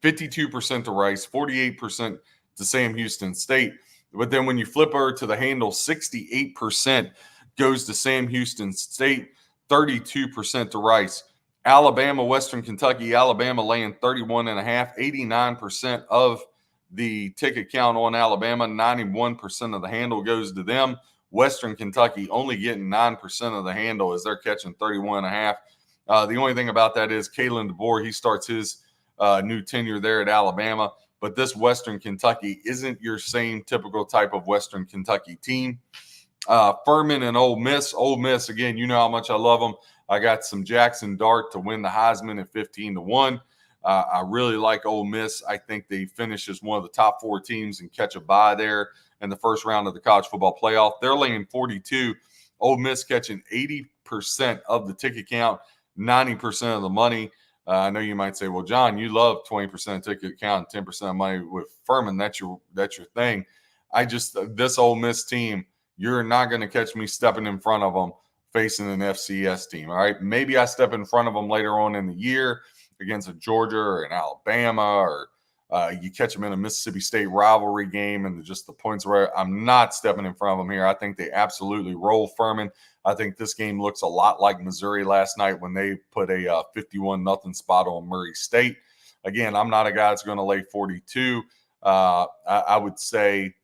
52% to Rice, 48% to Sam Houston State. But then when you flip over to the handle, 68% goes to Sam Houston State, 32% to Rice. Alabama, Western Kentucky, Alabama laying 31.5, 89% of the ticket count on Alabama, 91% of the handle goes to them. Western Kentucky only getting 9% of the handle as they're catching 31.5. The only thing about that is Kalen DeBoer, he starts his new tenure there at Alabama. But this Western Kentucky isn't your same typical type of Western Kentucky team. Furman and Ole Miss. Ole Miss, again, you know how much I love them. I got some Jackson Dart to win the Heisman at 15-1. I really like Ole Miss. I think they finish as one of the top 4 teams and catch a bye there in the first round of the college football playoff. They're laying 42. Ole Miss catching 80% of the ticket count, 90% of the money. I know you might say, well, John, you love 20% ticket count, 10% of money with Furman. That's your thing. This Ole Miss team, you're not going to catch me stepping in front of them facing an FCS team. All right. Maybe I step in front of them later on in the year against a Georgia or an Alabama, or you catch them in a Mississippi State rivalry game and just the points where I'm not stepping in front of them here. I think they absolutely roll Furman. I think this game looks a lot like Missouri last night when they put a 51-0 spot on Murray State. Again, I'm not a guy that's going to lay 42. I would say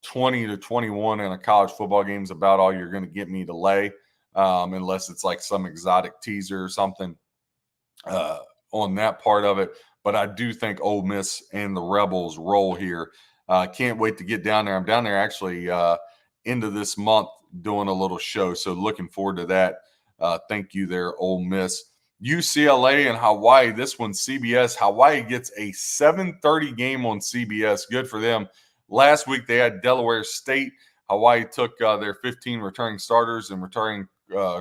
20 to 21 in a college football game is about all you're going to get me to lay, unless it's like some exotic teaser or something on that part of it. But I do think Ole Miss and the Rebels roll here. Can't wait to get down there. I'm down there actually into this month doing a little show. So looking forward to that. Thank you there, Ole Miss. UCLA and Hawaii. This one, CBS. Hawaii gets a 7:30 game on CBS. Good for them. Last week they had Delaware State. Hawaii took their 15 returning starters and returning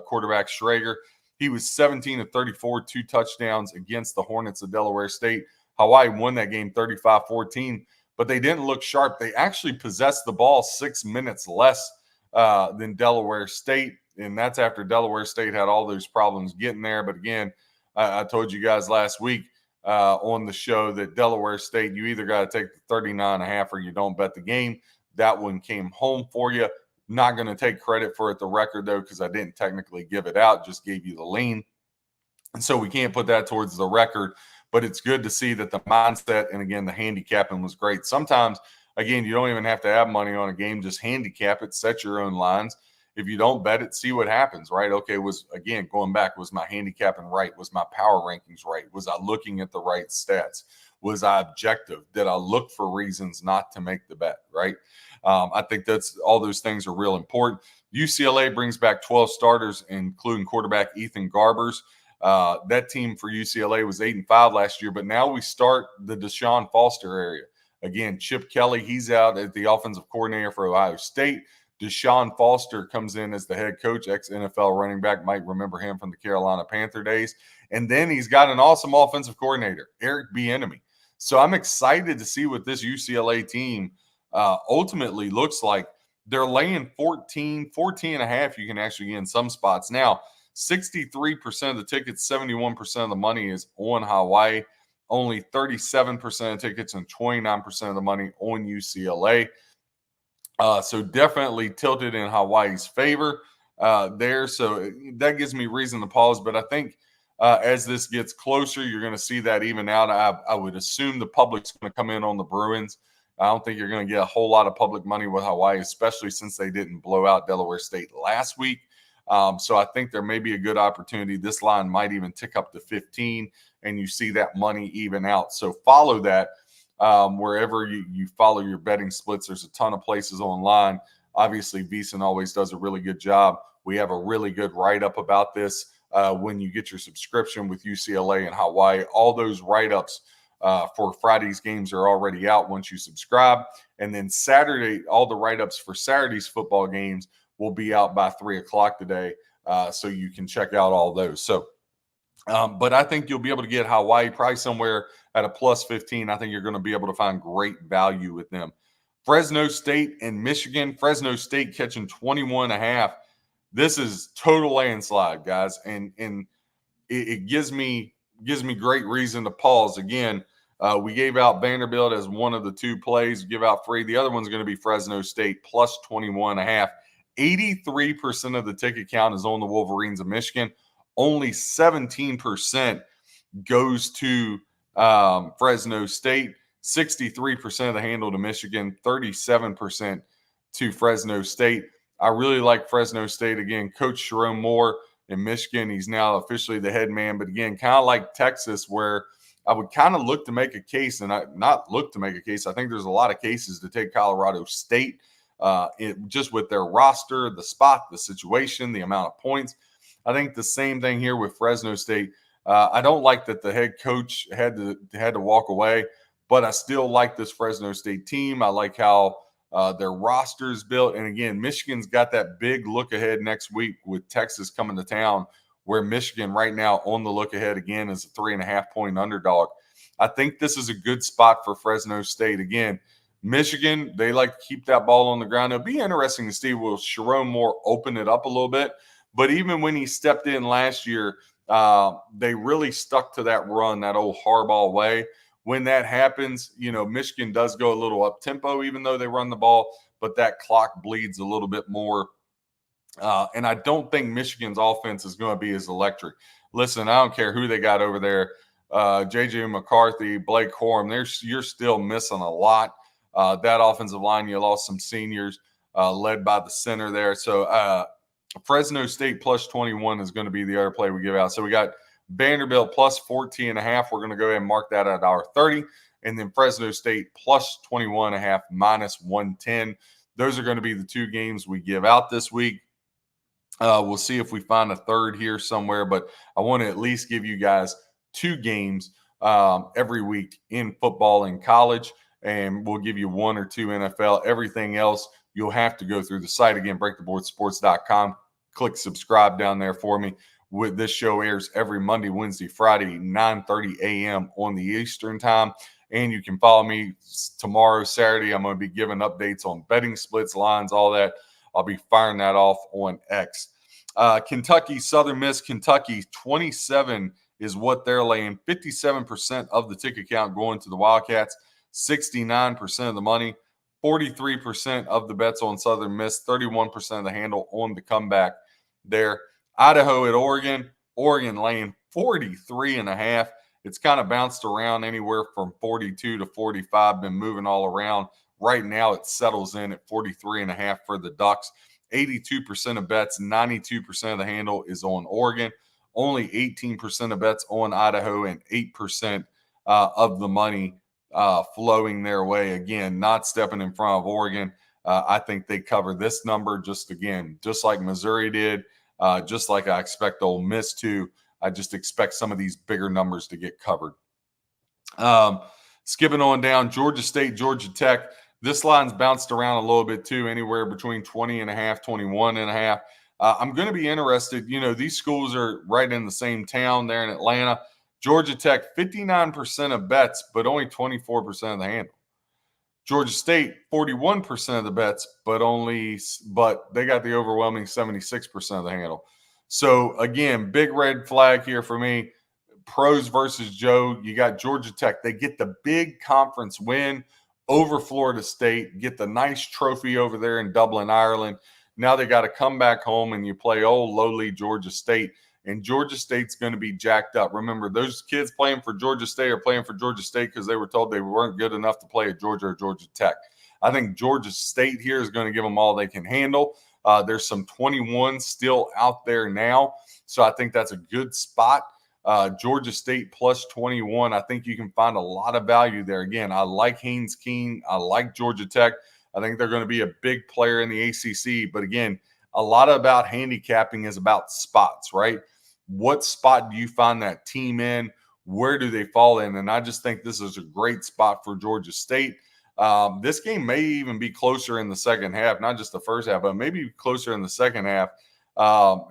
quarterback Schrager. He was 17 of 34, 2 touchdowns against the Hornets of Delaware State. Hawaii won that game 35-14, but they didn't look sharp. They actually possessed the ball 6 minutes less than Delaware State, and that's after Delaware State had all those problems getting there. But again, I told you guys last week on the show that Delaware State, you either got to take the 39.5 or you don't bet the game. That one came home for you. Not going to take credit for it, the record, though, because I didn't technically give it out, just gave you the lean. And so we can't put that towards the record, but it's good to see that the mindset and, again, the handicapping was great. Sometimes, again, you don't even have to have money on a game. Just handicap it, set your own lines. If you don't bet it, see what happens, right? Okay, was my handicapping right? Was my power rankings right? Was I looking at the right stats? Was I objective? Did I look for reasons not to make the bet, right? I think that's all those things are real important. UCLA brings back 12 starters, including quarterback Ethan Garbers. That team for UCLA was 8-5 last year, but now we start the Deshaun Foster area. Again, Chip Kelly, he's out as the offensive coordinator for Ohio State. Deshaun Foster comes in as the head coach, ex-NFL running back. Might remember him from the Carolina Panther days. And then he's got an awesome offensive coordinator, Eric Bieniemy. So I'm excited to see what this UCLA team ultimately looks like. They're laying 14 and a half. You can actually get in some spots. Now, 63% of the tickets, 71% of the money is on Hawaii. Only 37% of tickets and 29% of the money on UCLA. So definitely tilted in Hawaii's favor there. So that gives me reason to pause. But I think as this gets closer, you're going to see that even out. I would assume the public's going to come in on the Bruins. I don't think you're going to get a whole lot of public money with Hawaii, especially since they didn't blow out Delaware State last week. So I think there may be a good opportunity. This line might even tick up to 15, and you see that money even out. So follow that wherever you follow your betting splits. There's a ton of places online. Obviously, VSiN always does a really good job. We have a really good write-up about this when you get your subscription with UCLA and Hawaii. All those write-ups for Friday's games are already out once you subscribe. And then Saturday, all the write-ups for Saturday's football games will be out by 3 o'clock today. So you can check out all those. So, but I think you'll be able to get Hawaii probably somewhere at a plus 15. I think you're going to be able to find great value with them. Fresno State and Michigan. Fresno State catching 21.5. This is total landslide, guys. And it gives me great reason to pause. Again, we gave out Vanderbilt as one of the two plays. Give out free. The other one's going to be Fresno State plus 21.5. 83% of the ticket count is on the Wolverines of Michigan. Only 17% goes to Fresno State. 63% of the handle to Michigan. 37% to Fresno State. I really like Fresno State. Again, Coach Jerome Moore in Michigan, he's now officially the head man. But again, kind of like Texas, where I would kind of look to make a case, and not look to make a case. I think there's a lot of cases to take Colorado State. Just with their roster, the spot, the situation, the amount of points. I think the same thing here with Fresno State. I don't like that the head coach had to walk away, but I still like this Fresno State team. I like how their roster is built. And again, Michigan's got that big look ahead next week with Texas coming to town, where Michigan right now on the look ahead again is a 3.5-point underdog. I think this is a good spot for Fresno State. Again, Michigan, they like to keep that ball on the ground. It'll be interesting to see, will Jerome Moore open it up a little bit? But even when he stepped in last year, they really stuck to that run, that old Harbaugh way. When that happens, Michigan does go a little up-tempo, even though they run the ball, but that clock bleeds a little bit more. And I don't think Michigan's offense is going to be as electric. Listen, I don't care who they got over there. J.J. McCarthy, Blake Corum, you're still missing a lot. That offensive line, you lost some seniors led by the center there. So Fresno State plus 21 is going to be the other play we give out. So we got Vanderbilt plus 14.5. We're going to go ahead and mark that at $1.30. And then Fresno State plus 21.5 minus 110. Those are going to be the two games we give out this week. We'll see if we find a third here somewhere, but I want to at least give you guys two games every week in football and college. And we'll give you one or two NFL. Everything else, you'll have to go through the site. Again, breaktheboardsports.com. Click subscribe down there for me. This show airs every Monday, Wednesday, Friday, 9:30 a.m. on the Eastern time. And you can follow me tomorrow, Saturday. I'm going to be giving updates on betting splits, lines, all that. I'll be firing that off on X. Kentucky, Southern Miss, Kentucky, 27 is what they're laying. 57% of the ticket count going to the Wildcats. 69% of the money, 43% of the bets on Southern Miss, 31% of the handle on the comeback there. Idaho at Oregon, Oregon laying 43.5. It's kind of bounced around anywhere from 42 to 45, been moving all around. Right now it settles in at 43.5 for the Ducks. 82% of bets, 92% of the handle is on Oregon. Only 18% of bets on Idaho, and 8% of the money flowing their way. Again, not stepping in front of Oregon. I think they cover this number just like Missouri did, just like I expect Ole Miss to. I just expect some of these bigger numbers to get covered. Skipping on down, Georgia State, Georgia Tech. This line's bounced around a little bit too, anywhere between 20.5, 21.5. I'm going to be interested. These schools are right in the same town there in Atlanta. Georgia Tech, 59% of bets, but only 24% of the handle. Georgia State, 41% of the bets, but they got the overwhelming 76% of the handle. So again, big red flag here for me. Pros versus Joe. You got Georgia Tech. They get the big conference win over Florida State, get the nice trophy over there in Dublin, Ireland. Now they got to come back home and you play old lowly Georgia State. And Georgia State's going to be jacked up. Remember, those kids playing for Georgia State are playing for Georgia State because they were told they weren't good enough to play at Georgia or Georgia Tech. I think Georgia State here is going to give them all they can handle. There's some 21 still out there now, so I think that's a good spot. Georgia State plus 21. I think you can find a lot of value there. Again, I like Haynes King. I like Georgia Tech. I think they're going to be a big player in the ACC. But again, a lot about handicapping is about spots, right? What spot do you find that team in? Where do they fall in? And I just think this is a great spot for Georgia State. This game may even be closer in the second half, not just the first half, but maybe closer in the second half,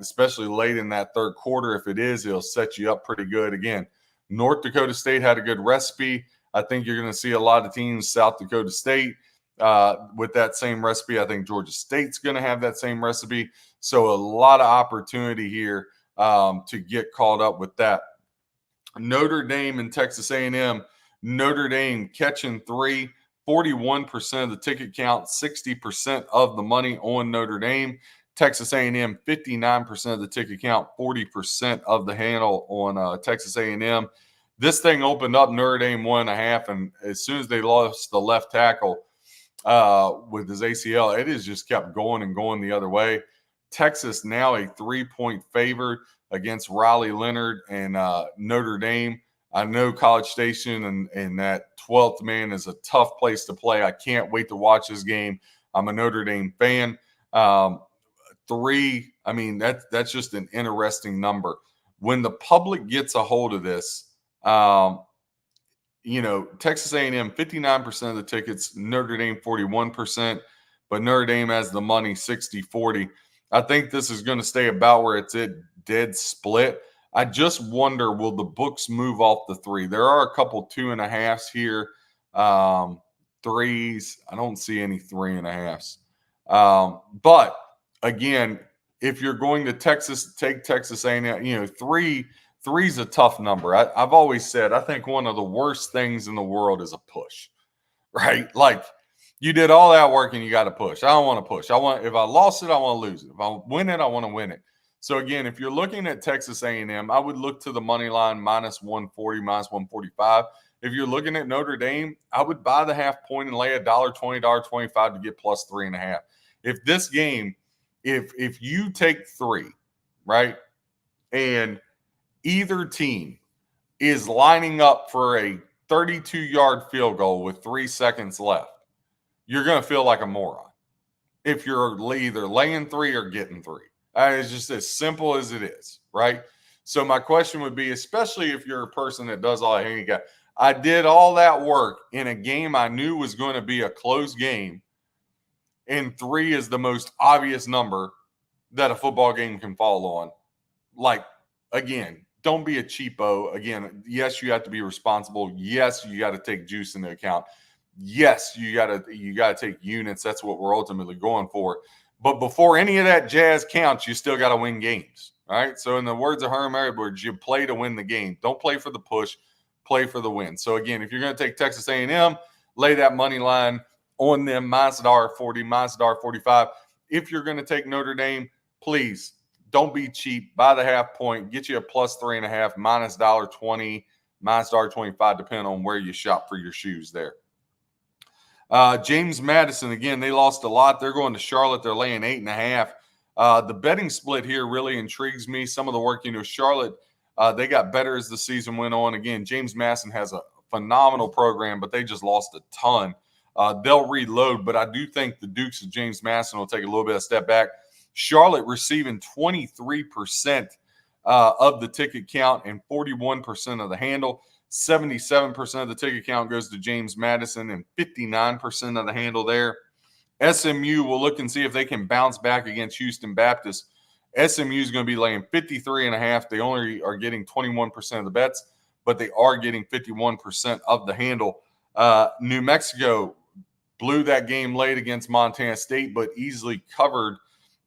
especially late in that third quarter. If it is, it'll set you up pretty good. Again, North Dakota State had a good recipe. I think you're going to see a lot of teams, South Dakota State, with that same recipe. I think Georgia State's going to have that same recipe. So a lot of opportunity here to get caught up with that. Notre Dame and Texas A&M. Notre Dame catching 3, 41% of the ticket count, 60% of the money on Notre Dame. Texas A&M, 59% of the ticket count, 40% of the handle on Texas A&M. This thing opened up Notre Dame 1.5, and as soon as they lost the left tackle with his ACL, it has just kept going and going the other way. Texas now a 3-point favorite against Riley Leonard and Notre Dame. I know College Station and that 12th man is a tough place to play. I can't wait to watch this game. I'm a Notre Dame fan. 3, I mean, that's just an interesting number. When the public gets a hold of this, Texas A&M, 59% of the tickets, Notre Dame, 41%, but Notre Dame has the money, 60-40. I think this is going to stay about where it's at dead split. I just wonder, will the books move off the 3? There are a couple 2.5s here, 3s. I don't see any 3.5s. But again, if you're going to take Texas A&M, 3 is a tough number. I've always said I think one of the worst things in the world is a push, right? Like, you did all that work and you got to push. I don't want to push. If I lost it, I want to lose it. If I win it, I want to win it. So again, if you're looking at Texas A&M, I would look to the money line minus 140, minus 145. If you're looking at Notre Dame, I would buy the half point and lay $1.20, $1.25 to get plus 3.5. If this game, if you take 3, right, and either team is lining up for a 32-yard field goal with 3 seconds left, you're going to feel like a moron if you're either laying 3 or getting 3. It's just as simple as it is, right? So my question would be, especially if you're a person that does all that handicap, I did all that work in a game I knew was going to be a close game, and 3 is the most obvious number that a football game can fall on. Like, again, don't be a cheapo. Again, yes, you have to be responsible. Yes, you got to take juice into account. Yes, you got to take units. That's what we're ultimately going for. But before any of that jazz counts, you still got to win games. All right. So in the words of Herm Edwards, you play to win the game. Don't play for the push, play for the win. So again, if you're going to take Texas A&M, lay that money line on them minus $1.40, minus $1.45. If you're going to take Notre Dame, please don't be cheap. Buy the half point, get you a plus 3.5, minus $1.20, minus $1.25, depending on where you shop for your shoes there. James Madison, again, they lost a lot. They're going to Charlotte. They're laying 8.5. The betting split here really intrigues me. Some of the work, Charlotte, they got better as the season went on. Again, James Madison has a phenomenal program, but they just lost a ton. They'll reload, but I do think the Dukes of James Madison will take a little bit of a step back. Charlotte receiving 23% of the ticket count and 41% of the handle. 77% of the ticket count goes to James Madison and 59% of the handle there. SMU will look and see if they can bounce back against Houston Baptist. SMU is going to be laying 53.5. They only are getting 21% of the bets, but they are getting 51% of the handle. New Mexico blew that game late against Montana State, but easily covered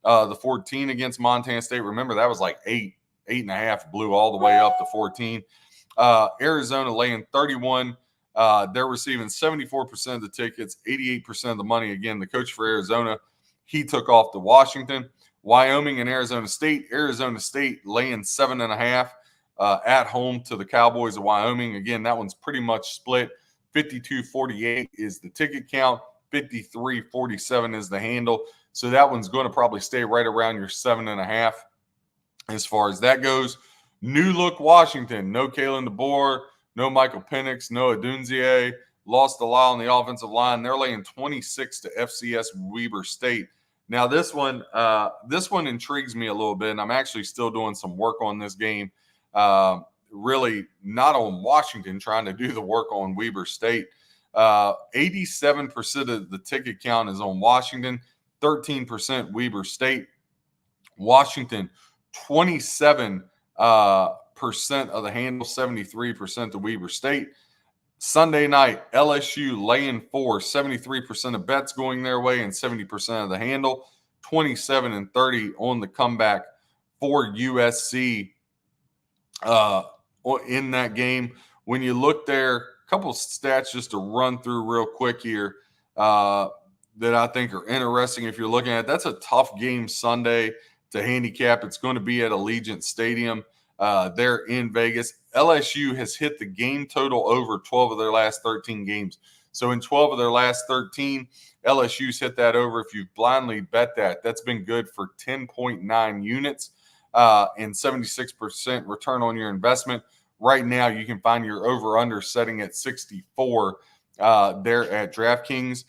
the 14 against Montana State. Remember, that was like 8.5, blew all the way up to 14. Arizona laying 31. They're receiving 74% of the tickets, 88% of the money. Again, the coach for Arizona, he took off to Washington. Wyoming and Arizona State. Arizona State laying 7.5 at home to the Cowboys of Wyoming. Again, that one's pretty much split. 52-48 is the ticket count. 53-47 is the handle. So that one's going to probably stay right around your 7.5 as far as that goes. New look Washington. No Kalen DeBoer, no Michael Penix, no Adunzie. Lost a lot on the offensive line. They're laying 26 to FCS Weber State. Now, this one intrigues me a little bit, and I'm actually still doing some work on this game. Really not on Washington, trying to do the work on Weber State. 87% of the ticket count is on Washington, 13% Weber State. Washington, 27% of the handle, 73% to Weber State. Sunday night, LSU laying 4, 73% of bets going their way and 70% of the handle, 27-30 on the comeback for USC in that game. When you look there, a couple of stats just to run through real quick here that I think are interesting if you're looking at. That's a tough game Sunday to handicap. It's going to be at Allegiant Stadium. They're in Vegas. LSU has hit the game total over 12 of their last 13 games. So in 12 of their last 13, LSU's hit that over. If you blindly bet that, that's been good for 10.9 units and 76% return on your investment. Right now, you can find your over-under setting at 64 there at DraftKings.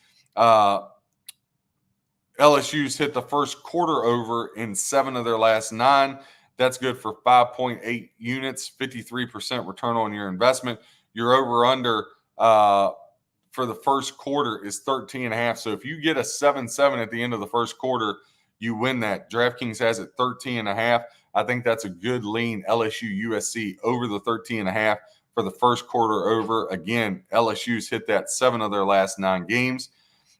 LSU's hit the first quarter over in 7 of their last 9. That's good for 5.8 units, 53% return on your investment. Your over-under for the first quarter is 13.5. So if you get a 7-7 at the end of the first quarter, you win that. DraftKings has it 13.5. I think that's a good lean, LSU USC over the 13.5 for the first quarter over. Again, LSU's hit that 7 of their last 9 games.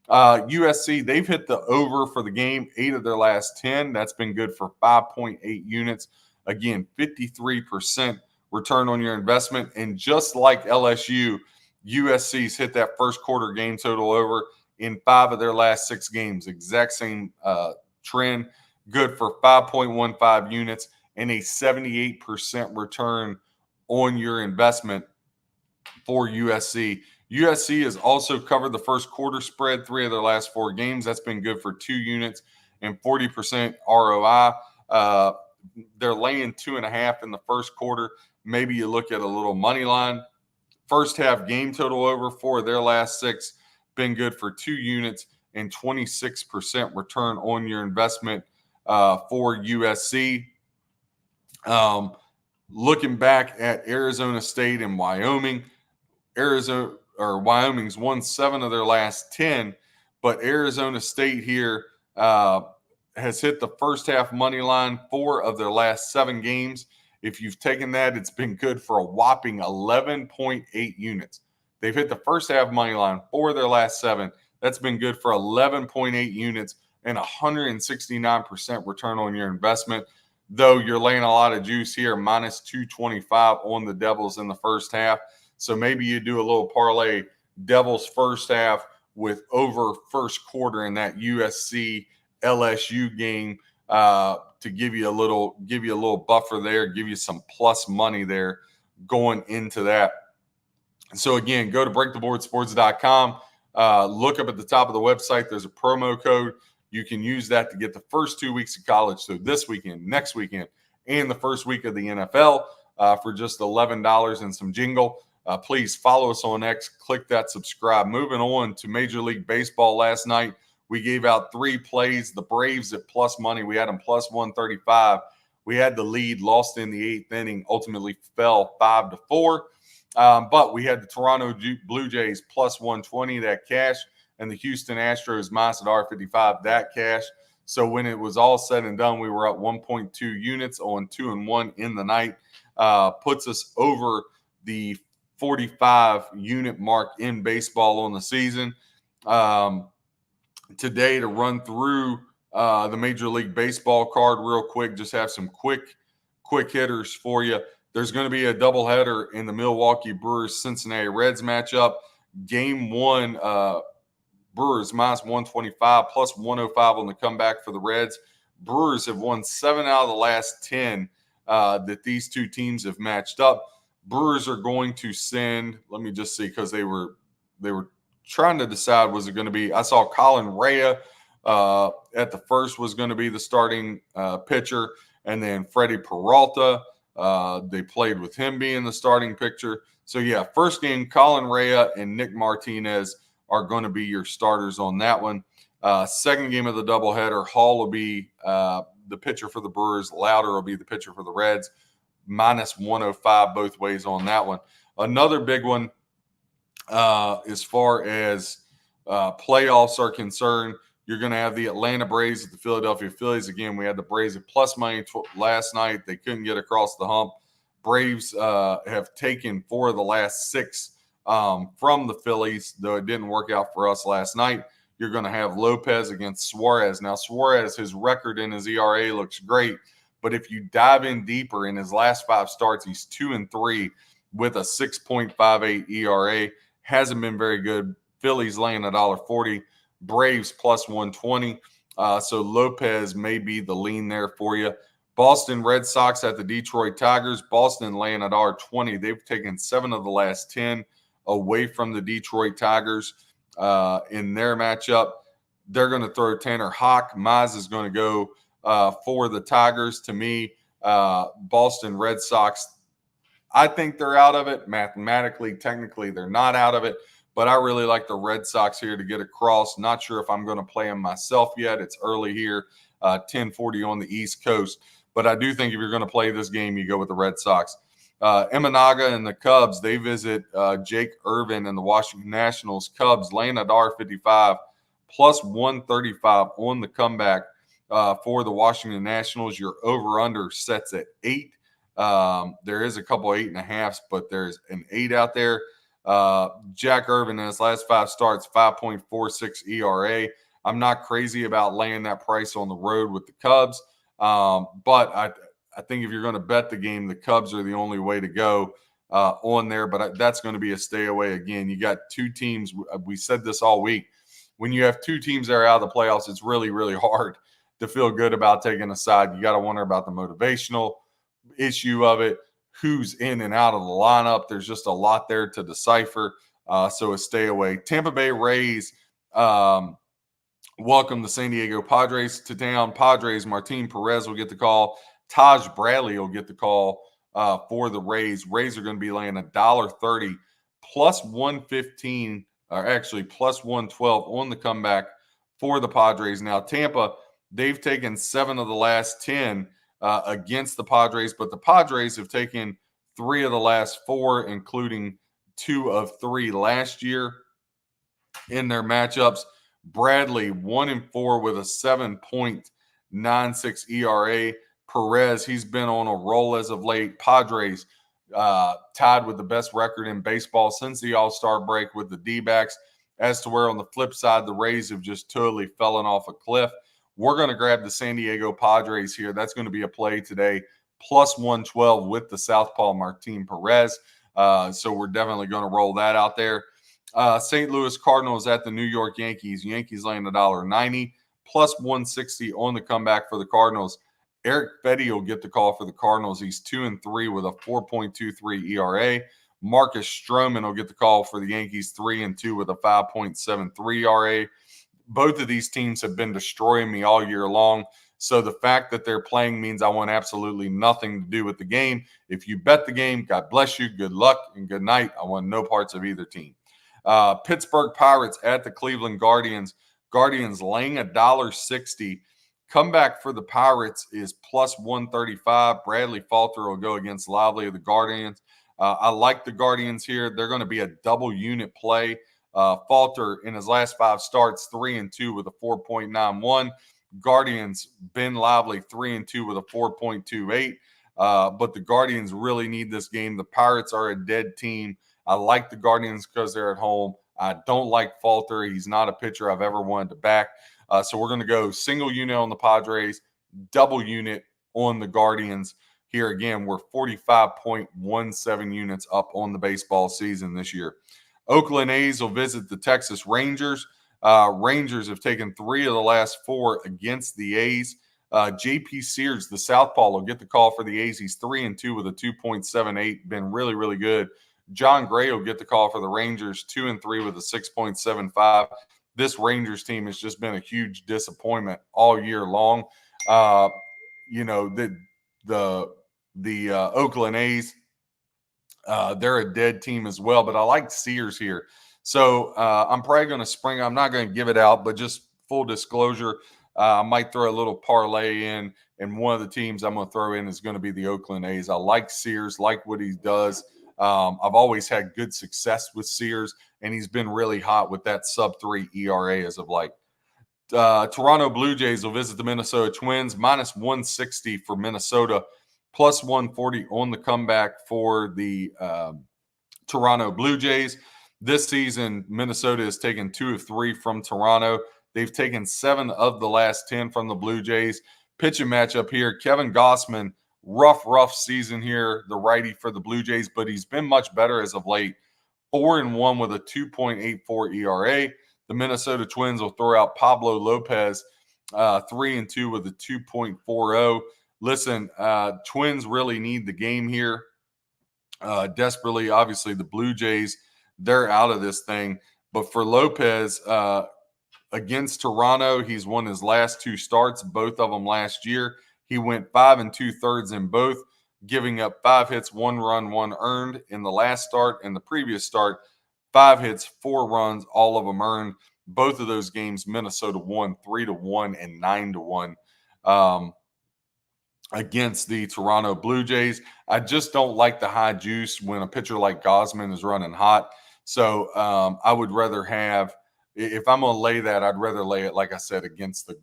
USC, they've hit the over for the game 8 of their last 10. That's been good for 5.8 units. Again, 53% return on your investment. And just like LSU, USC's hit that first quarter game total over in 5 of their last 6 games. Exact same trend. Good for 5.15 units and a 78% return on your investment for USC. USC has also covered the first quarter spread 3 of their last 4 games. That's been good for 2 units and 40% ROI. They're laying 2.5 in the first quarter. Maybe you look at a little money line. First half game total over 4 of their last 6. Been good for 2 units and 26% return on your investment for USC. Looking back at Arizona State and Wyoming, Wyoming's won 7 of their last 10, but Arizona State here has hit the first half money line 4 of their last 7 games. If you've taken that, it's been good for a whopping 11.8 units. They've hit the first half money line 4 of their last 7. That's been good for 11.8 units and 169% return on your investment. Though you're laying a lot of juice here, minus 225 on the Devils in the first half. So maybe you do a little parlay Devils first half with over first quarter in that USC LSU game to give you a little buffer there, give you some plus money there going into that. So again, go to breaktheboardsports.com. Look up at the top of the website. There's a promo code. You can use that to get the first 2 weeks of college. So this weekend, next weekend, and the first week of the NFL for just $11 and some jingle. Please follow us on X. Click that subscribe. Moving on to Major League Baseball last night. We gave out 3 plays. The Braves at plus money. We had them plus 135. We had the lead, lost in the 8th inning, ultimately fell 5-4. But we had the Toronto Blue Jays plus 120, that cash, and the Houston Astros minus at R55, that cash. So when it was all said and done, we were up 1.2 units on 2-1 in the night. Puts us over the 45 unit mark in baseball on the season. Today, to run through the Major League Baseball card real quick, just have some quick hitters for you. There's going to be a doubleheader in the Milwaukee Brewers Cincinnati Reds matchup. Game 1, Brewers minus 125, plus 105 on the comeback for the Reds. Brewers have won 7 out of the last 10 that these two teams have matched up. Brewers are going to send, let me just see, because they were trying to decide, was it going to be, I saw Colin Rea at the first was going to be the starting pitcher, and then Freddie Peralta, they played with him being the starting pitcher. So yeah, first game, Colin Rea and Nick Martinez are going to be your starters on that one. Second game of the doubleheader, Hall will be the pitcher for the Brewers. Louder will be the pitcher for the Reds. Minus 105 both ways on that one. Another big one as far as playoffs are concerned, you're going to have the Atlanta Braves at the Philadelphia Phillies. Again, we had the Braves at plus money last night. They couldn't get across the hump. Braves have taken 4 of the last 6 from the Phillies, though it didn't work out for us last night. You're going to have Lopez against Suarez. Now, Suarez, his record in his ERA looks great, but if you dive in deeper, in his last 5 starts, he's 2-3 with a 6.58 ERA. Hasn't been very good. Phillies laying $1.40. Braves plus 120. So Lopez may be the lean there for you. Boston Red Sox at the Detroit Tigers. Boston laying $1.20. They've taken 7 of the last 10 away from the Detroit Tigers in their matchup. They're going to throw Tanner Houck. Mize is going to go for the Tigers. To me, Boston Red Sox, I think they're out of it. Mathematically, technically, they're not out of it. But I really like the Red Sox here to get across. Not sure if I'm going to play them myself yet. It's early here, 10:40 on the East Coast. But I do think if you're going to play this game, you go with the Red Sox. Imanaga and the Cubs, they visit Jake Irvin and the Washington Nationals. Cubs laying $1.55, plus 135 on the comeback for the Washington Nationals. Your over-under sets at 8. There is a couple 8.5s, but there's an 8 out there. Jack Irvin in his last 5 starts, 5.46 ERA. I'm not crazy about laying that price on the road with the Cubs, but I think if you're going to bet the game, the Cubs are the only way to go on there. But that's going to be a stay away again. You got 2 teams. We said this all week. When you have 2 teams that are out of the playoffs, it's really, really hard to feel good about taking a side. You got to wonder about the motivational issue of it. Who's in and out of the lineup. There's just a lot there to decipher. So a stay away. Tampa Bay Rays welcome the San Diego Padres to town. Padres, Martin Perez will get the call. Taj Bradley will get the call for the Rays. Rays are going to be laying $1.30 plus 115, or actually plus 112 on the comeback for the Padres. Now, Tampa, they've taken 7 of the last 10 against the Padres, but the Padres have taken 3 of the last 4, including 2 of 3 last year in their matchups. Bradley 1-4 with a 7.96 ERA. Perez, he's been on a roll as of late. Padres tied with the best record in baseball since the All-Star break with the D-backs. As to where on the flip side, the Rays have just totally fallen off a cliff. We're going to grab the San Diego Padres here. That's going to be a play today, plus 112 with the southpaw Martin Perez. So we're definitely going to roll that out there. St. Louis Cardinals at the New York Yankees. Yankees laying $1.90, plus 160 on the comeback for the Cardinals. Eric Fedde will get the call for the Cardinals. He's 2-3 with a 4.23 ERA. Marcus Stroman will get the call for the Yankees, 3-2 with a 5.73 ERA. Both of these teams have been destroying me all year long. So the fact that they're playing means I want absolutely nothing to do with the game. If you bet the game, God bless you, good luck, and good night. I want no parts of either team. Pittsburgh Pirates at the Cleveland Guardians. Guardians laying $1.60. Comeback for the Pirates is plus 135. Bradley Falter will go against Lively of the Guardians. I like the Guardians here. They're going to be a double unit play. Falter in his last 5 starts, 3-2 with a 4.91. Guardians, Ben Lively, 3-2 with a 4.28. But the Guardians really need this game. The Pirates are a dead team. I like the Guardians because they're at home. I don't like Falter. He's not a pitcher I've ever wanted to back. So we're going to go single unit on the Padres, double unit on the Guardians. Here again, we're 45.17 units up on the baseball season this year. Oakland A's will visit the Texas Rangers. Rangers have taken 3 of the last 4 against the A's. JP Sears, the southpaw, will get the call for the A's. He's 3-2 with a 2.78. Been really, really good. John Gray will get the call for the Rangers, 2-3 with a 6.75. This Rangers team has just been a huge disappointment all year long. The Oakland A's, they're a dead team as well, but I like Sears here. So I'm probably going to spring. I'm not going to give it out, but just full disclosure, I might throw a little parlay in, and one of the teams I'm going to throw in is going to be the Oakland A's. I like Sears, like what he does. I've always had good success with Sears, and he's been really hot with that sub-3 ERA as of late. Toronto Blue Jays will visit the Minnesota Twins, minus 160 for Minnesota, plus 140 on the comeback for the Toronto Blue Jays. This season, Minnesota has taken 2 of 3 from Toronto. They've taken 7 of the last 10 from the Blue Jays. Pitching matchup here, Kevin Gausman, rough season here, the righty for the Blue Jays, but he's been much better as of late. 4-1 with a 2.84 ERA. The Minnesota Twins will throw out Pablo Lopez, 3-2 with a 2.40. Listen, Twins really need the game here desperately. Obviously, the Blue Jays, they're out of this thing. But for Lopez, against Toronto, he's won his last 2 starts, both of them last year. He went 5 2/3 in both, giving up 5 hits, 1 run, 1 earned in the last start. And the previous start, 5 hits, 4 runs, all of them earned. Both of those games, Minnesota won 3-1 and 9-1 against the Toronto Blue Jays. I just don't like the high juice when a pitcher like Gausman is running hot. So I would rather have, if I'm going to lay that, I'd rather lay it, like I said,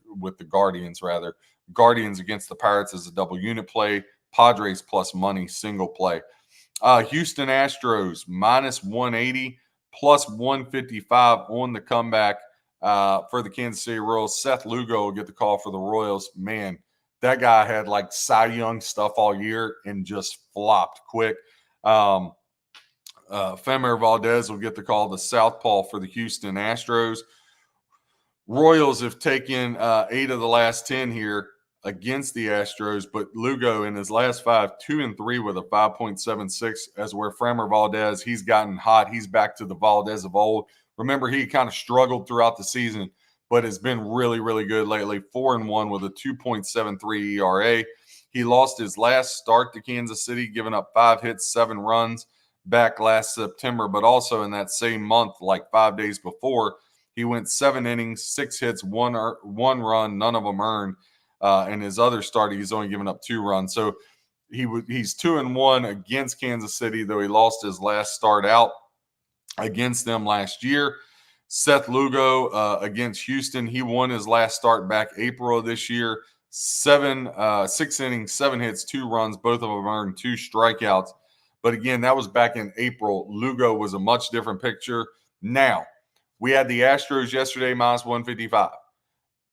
with the Guardians rather. Guardians against the Pirates is a double unit play. Padres plus money, single play. Houston Astros minus 180, plus 155 on the comeback for the Kansas City Royals. Seth Lugo will get the call for the Royals. Man, that guy had like Cy Young stuff all year and just flopped quick. Framber Valdez will get the call, the southpaw for the Houston Astros. Royals have taken 8 of the last 10 here against the Astros, but Lugo in his last 5, 2-3 with a 5.76, as where Framber Valdez, he's gotten hot. He's back to the Valdez of old. Remember, he kind of struggled throughout the season, but has been really, really good lately. 4-1 with a 2.73 ERA. He lost his last start to Kansas City, giving up 5 hits, 7 runs back last September, but also in that same month, like 5 days before, he went 7 innings, 6 hits, 1 run, none of them earned. In his other start, he's only given up 2 runs. So he's 2-1 against Kansas City, though he lost his last start out against them last year. Seth Lugo against Houston, he won his last start back April of this year. 6 innings, 7 hits, 2 runs, both of them earned 2 strikeouts. But again, that was back in April. Lugo was a much different picture. Now, we had the Astros yesterday, minus 155.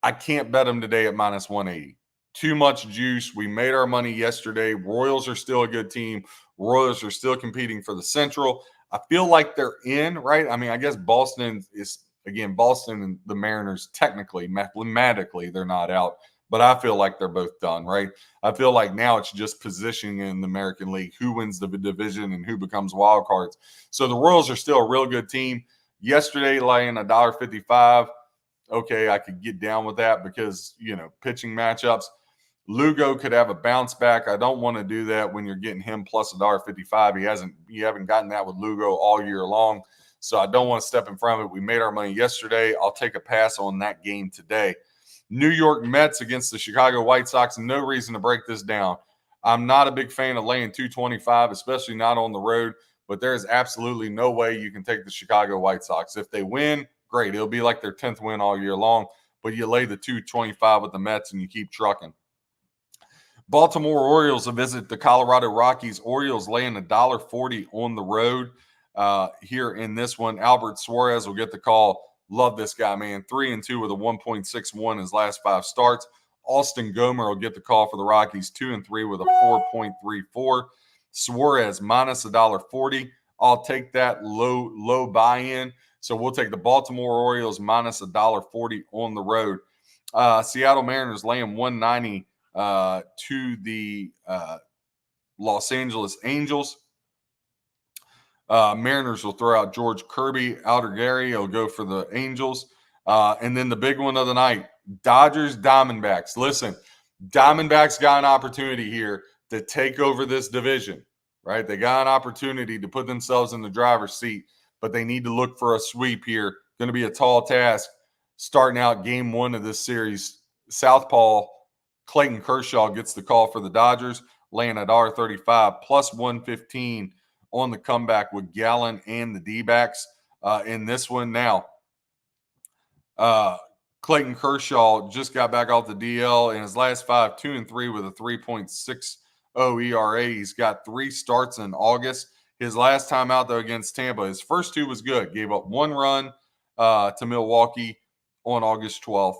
I can't bet them today at minus 180. Too much juice. We made our money yesterday. Royals are still a good team. Royals are still competing for the Central. I feel like they're in, right? I mean, I guess Boston and the Mariners, technically, mathematically, they're not out. but I feel like they're both done, right? I feel like now it's just positioning in the American League, who wins the division and who becomes wild cards. So the Royals are still a real good team. Yesterday, laying $1.55. Okay, I could get down with that because, pitching matchups. Lugo could have a bounce back. I don't want to do that when you're getting him plus $1.55. You haven't gotten that with Lugo all year long. So I don't want to step in front of it. We made our money yesterday. I'll take a pass on that game today. New York Mets against the Chicago White Sox. No reason to break this down. I'm not a big fan of laying 225, especially not on the road, but there is absolutely no way you can take the Chicago White Sox. If they win, great. It'll be like their 10th win all year long, but you lay the 225 with the Mets and you keep trucking. Baltimore Orioles will visit the Colorado Rockies. Orioles laying $1.40 on the road here in this one. Albert Suarez will get the call. Love this guy, man. 3-2 with a 1.61 his last 5 starts. Austin Gomer will get the call for the Rockies. 2-3 with a 4.34. Suarez minus $1.40. I'll take that low buy-in. So we'll take the Baltimore Orioles minus $1.40 on the road. Seattle Mariners laying 190 to the Los Angeles Angels. Mariners will throw out George Kirby. Outer Gary will go for the Angels. And then the big one of the night, Dodgers Diamondbacks. Listen, Diamondbacks got an opportunity here to take over this division, right? They got an opportunity to put themselves in the driver's seat, but they need to look for a sweep here. Going to be a tall task starting out game 1 of this series. Southpaw Clayton Kershaw gets the call for the Dodgers, laying $1.35 plus 115 on the comeback with Gallen and the D-backs in this one. Now, Clayton Kershaw just got back off the DL in his last 5, 2-3 with a 3.60 ERA. He's got 3 starts in August. His last time out, though, against Tampa, his first 2 was good. Gave up 1 run to Milwaukee on August 12th.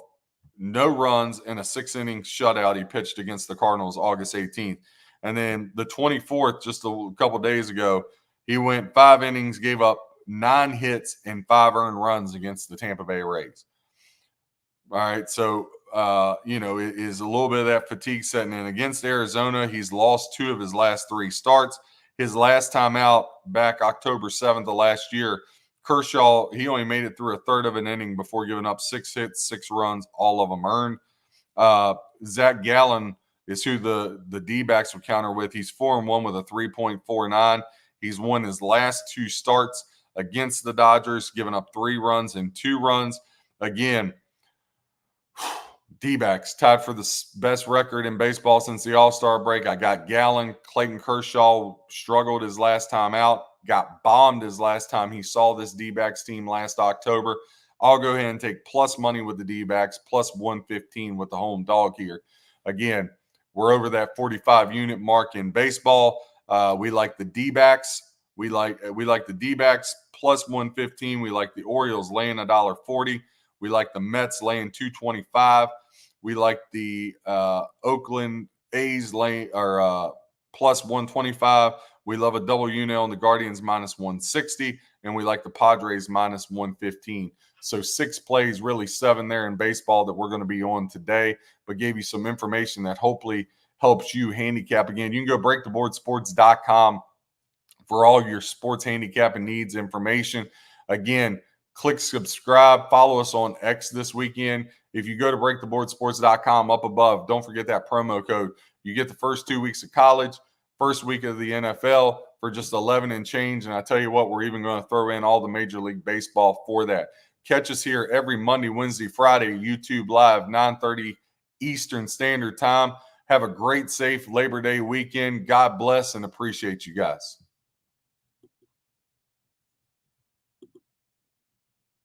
No runs in a 6-inning shutout he pitched against the Cardinals August 18th. And then the 24th, just a couple days ago, he went 5 innings, gave up 9 hits and 5 earned runs against the Tampa Bay Rays. All right, so, it is a little bit of that fatigue setting in. Against Arizona, he's lost 2 of his last 3 starts. His last time out back October 7th of last year, Kershaw, he only made it through a third of an inning before giving up 6 hits, 6 runs, all of them earned. Zach Gallen is who the D-backs will counter with. He's 4-1 with a 3.49. He's won his last 2 starts against the Dodgers, giving up 3 runs and 2 runs. Again, D-backs tied for the best record in baseball since the All-Star break. I got Gallen. Clayton Kershaw struggled his last time out, got bombed his last time he saw this D-backs team last October. I'll go ahead and take plus money with the D-backs, plus 115 with the home dog here. Again, we're over that 45 unit mark in baseball. We like the D-backs. We like the D-backs plus 115. We like the Orioles laying $1.40. We like the Mets laying 225. We like the Oakland A's laying plus 125. We love a double unit on the Guardians minus 160, and we like the Padres minus 115. So 6 plays, really 7 there in baseball that we're going to be on today, but gave you some information that hopefully helps you handicap. Again, you can go breaktheboardsports.com for all your sports handicapping needs information. Again, click subscribe, follow us on X this weekend. If you go to breaktheboardsports.com up above, don't forget that promo code. You get the first 2 weeks of college, first week of the NFL for just 11 and change. And I tell you what, we're even going to throw in all the Major League Baseball for that. Catch us here every Monday, Wednesday, Friday, YouTube Live, 9:30 Eastern Standard Time. Have a great, safe Labor Day weekend. God bless and appreciate you guys.